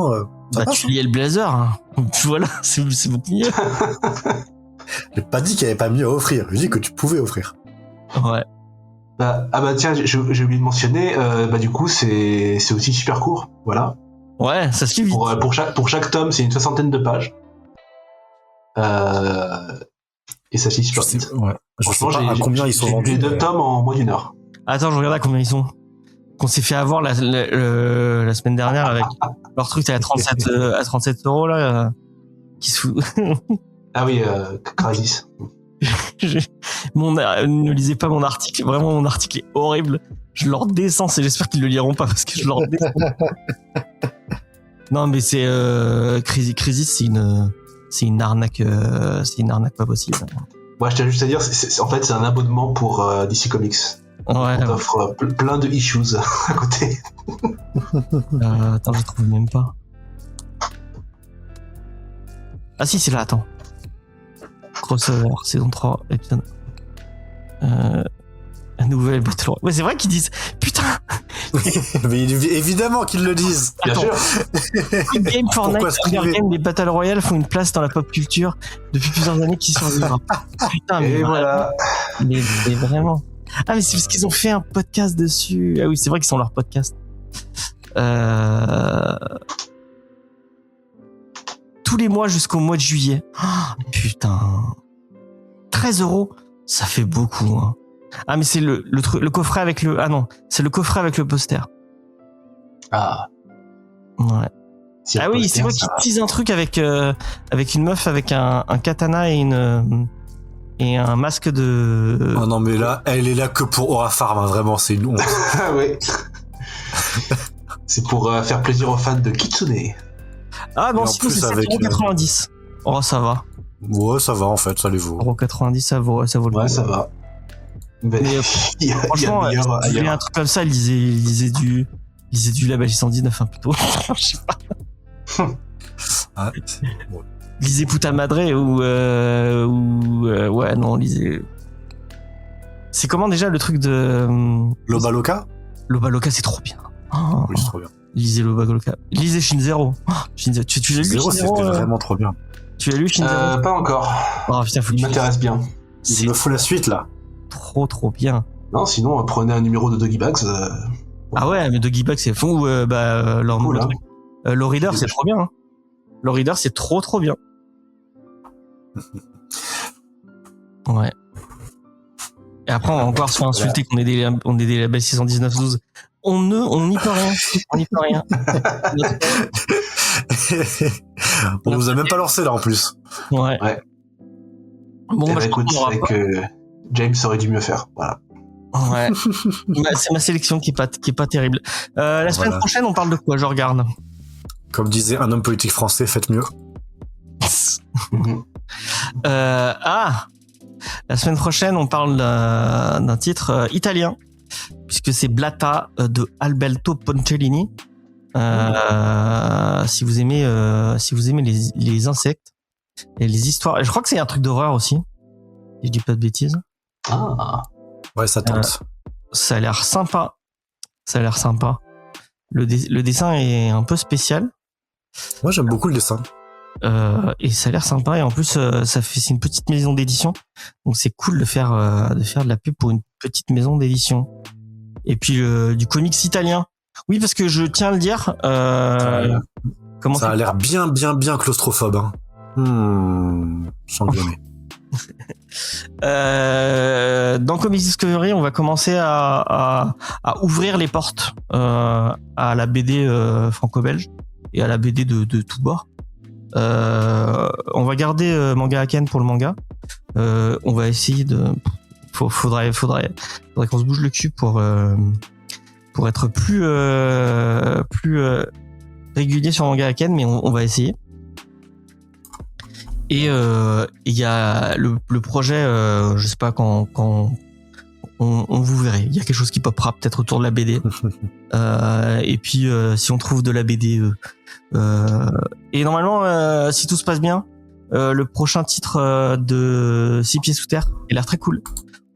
Tu liais le blazer. Hein. Voilà, c'est beaucoup mieux. J'ai pas dit qu'il y avait pas mieux à offrir. J'ai dit que tu pouvais offrir. Ouais. Tiens, j'ai oublié de mentionner. Du coup, c'est aussi super court. Voilà. Ouais, ça suit vite. Pour chaque tome, c'est une 60aine de pages. Et ça se lit super vite. Ouais. Franchement, à combien ils sont vendus. J'ai 2 tomes en moins d'1 heure. Attends, je regarde à combien ils sont. Qu'on s'est fait avoir la semaine dernière avec leur truc à 37 euros là, qui se fout. Ah oui, Crisis. Ne lisez pas mon article. Vraiment, mon article est horrible. Je leur descends et j'espère qu'ils le liront pas parce que je leur descends. Non, mais c'est Crisis, c'est une arnaque pas possible. Moi, je tiens juste à dire, en fait, c'est un abonnement pour DC Comics. Ouais. On t'offre plein de issues à côté. Attends, je trouve même pas. Ah si, c'est là, attends. Crossover, saison 3, épisode. Nouvelle Battle Royale. Ouais, c'est vrai qu'ils disent putain. Mais évidemment qu'ils le disent. Bien sûr. Quick Game, Fortnite, Hunger Games, les Battle Royale font une place dans la pop culture depuis plusieurs années qui survivra. Putain, mais et voilà. Mais vraiment. Ah, mais c'est parce qu'ils ont fait un podcast dessus. Ah oui, c'est vrai qu'ils sont leur podcast. Tous les mois jusqu'au mois de juillet. Oh, putain. 13 €, ça fait beaucoup, hein. Ah, mais c'est le coffret avec le... Ah non, c'est le coffret avec le poster. Ah. Ouais. Si ah oui, c'est moi qui tease un truc avec une meuf avec un katana et un masque de... Oh non, mais là, elle est là que pour Aura Farm, hein, vraiment, c'est une honte. Ah oui. C'est pour faire plaisir aux fans de Kitsune. Ah non, sinon c'est 7,90 €. Oh, ça va. Ouais, ça va en fait, ça les vaut. 7,90 €, ça vaut le coup. Ouais, ça va. Mais franchement, il y a un truc comme ça, lisez du Label 619 plutôt. Je sais pas. Ah, Lisez Puta Madre ou ouais, non, lisez. C'est comment déjà le truc de Loba Loca? Loba Loca, c'est trop bien. Oh, oui, c'est trop bien. Lisez Loba Loca. Lisez Shin-Zero. Oh, Shin-Zero. Tu l'as lu Shin-Zero, c'était vraiment trop bien. Tu l'as lu Shin-Zero? Pas encore. Oh putain, faut que il m'intéresse bien. Il me faut la suite là. Trop bien. Non, sinon prenez un numéro de Doggy Bags. Ah ouais, mais Doggy Bags c'est fou. Cool, hein. Law Reader c'est trop bien. Hein. Law Reader c'est trop bien. Ouais. Et après on va encore se faire insulter qu'on est des labels 619-12 on n'y peut rien. On n'y peut rien. On nous a même pas lancé là en plus. Ouais. Bon, Eh bah, ben, écoute, je c'est pense vrai que James aurait dû mieux faire. Voilà. Ouais. Bah, c'est ma sélection qui est pas terrible. La semaine prochaine, on parle de quoi? Je regarde. Comme disait un homme politique français, faites mieux. La semaine prochaine, on parle d'un titre italien, puisque c'est Blatta de Alberto Ponchiellini. Si vous aimez les insectes et les histoires, je crois que c'est un truc d'horreur aussi, si je dis pas de bêtises. Ah. Ouais, ça tente. Ça a l'air sympa. Le dessin est un peu spécial. Moi, j'aime beaucoup le dessin. Et ça a l'air sympa, et en plus c'est une petite maison d'édition, donc c'est cool de faire de la pub pour une petite maison d'édition. Et puis du comics italien. Oui, parce que je tiens à le dire. Comment ça a l'air bien claustrophobe. Hein. Sanglonné. Dans Comics Discovery, on va commencer à ouvrir les portes à la BD franco-belge et à la BD de tout bord. On va garder Manga Haken pour le manga. On va essayer de. Faudrait qu'on se bouge le cul pour être plus régulier sur Manga Haken, mais on va essayer. Et il y a le projet, je sais pas quand on vous verrez. Il y a quelque chose qui popera peut-être autour de la BD. Et puis si on trouve de la BD. Et normalement, si tout se passe bien, le prochain titre de 6 pieds sous terre, il a l'air très cool.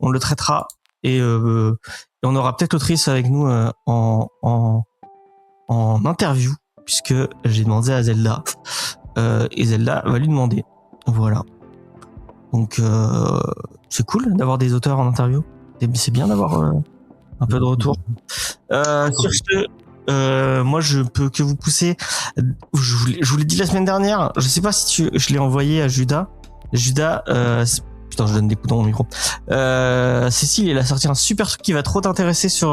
On le traitera et on aura peut-être l'autrice avec nous en interview, puisque j'ai demandé à Zelda et Zelda va lui demander. Voilà. Donc c'est cool d'avoir des auteurs en interview. C'est bien d'avoir un peu de retour. Sur ce, moi je peux que vous pousser. Je vous l'ai dit la semaine dernière. Je sais pas si je l'ai envoyé à Judas. Putain, je donne des coups dans mon micro. Cécile, elle a sorti un super truc qui va trop t'intéresser sur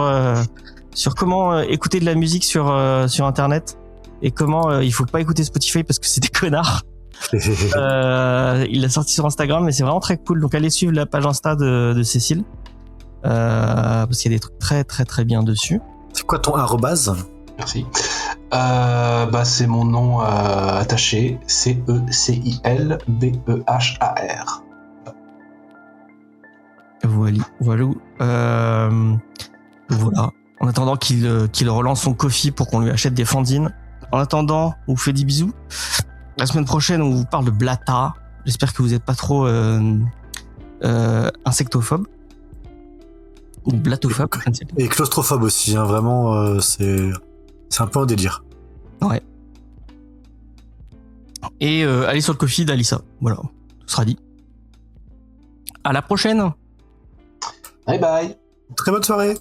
comment écouter de la musique sur internet et comment il faut pas écouter Spotify parce que c'est des connards. Il l'a sorti sur Instagram et c'est vraiment très cool. Donc allez suivre la page Insta de Cécile parce qu'il y a des trucs très très très bien dessus. C'est quoi ton arrobase? Merci. C'est mon nom attaché, CECILBEHAR. Voilà. En attendant qu'il relance son Ko-fi pour qu'on lui achète des fanzines. En attendant, on vous fait des bisous. La semaine prochaine, on vous parle de Blatta. J'espère que vous n'êtes pas trop insectophobe ou blatophobe. Et claustrophobe aussi. Hein, vraiment, c'est un peu un délire. Ouais. Et allez sur le Ko-fi d'Alissa. Voilà, ce sera dit. À la prochaine. Bye bye. Très bonne soirée.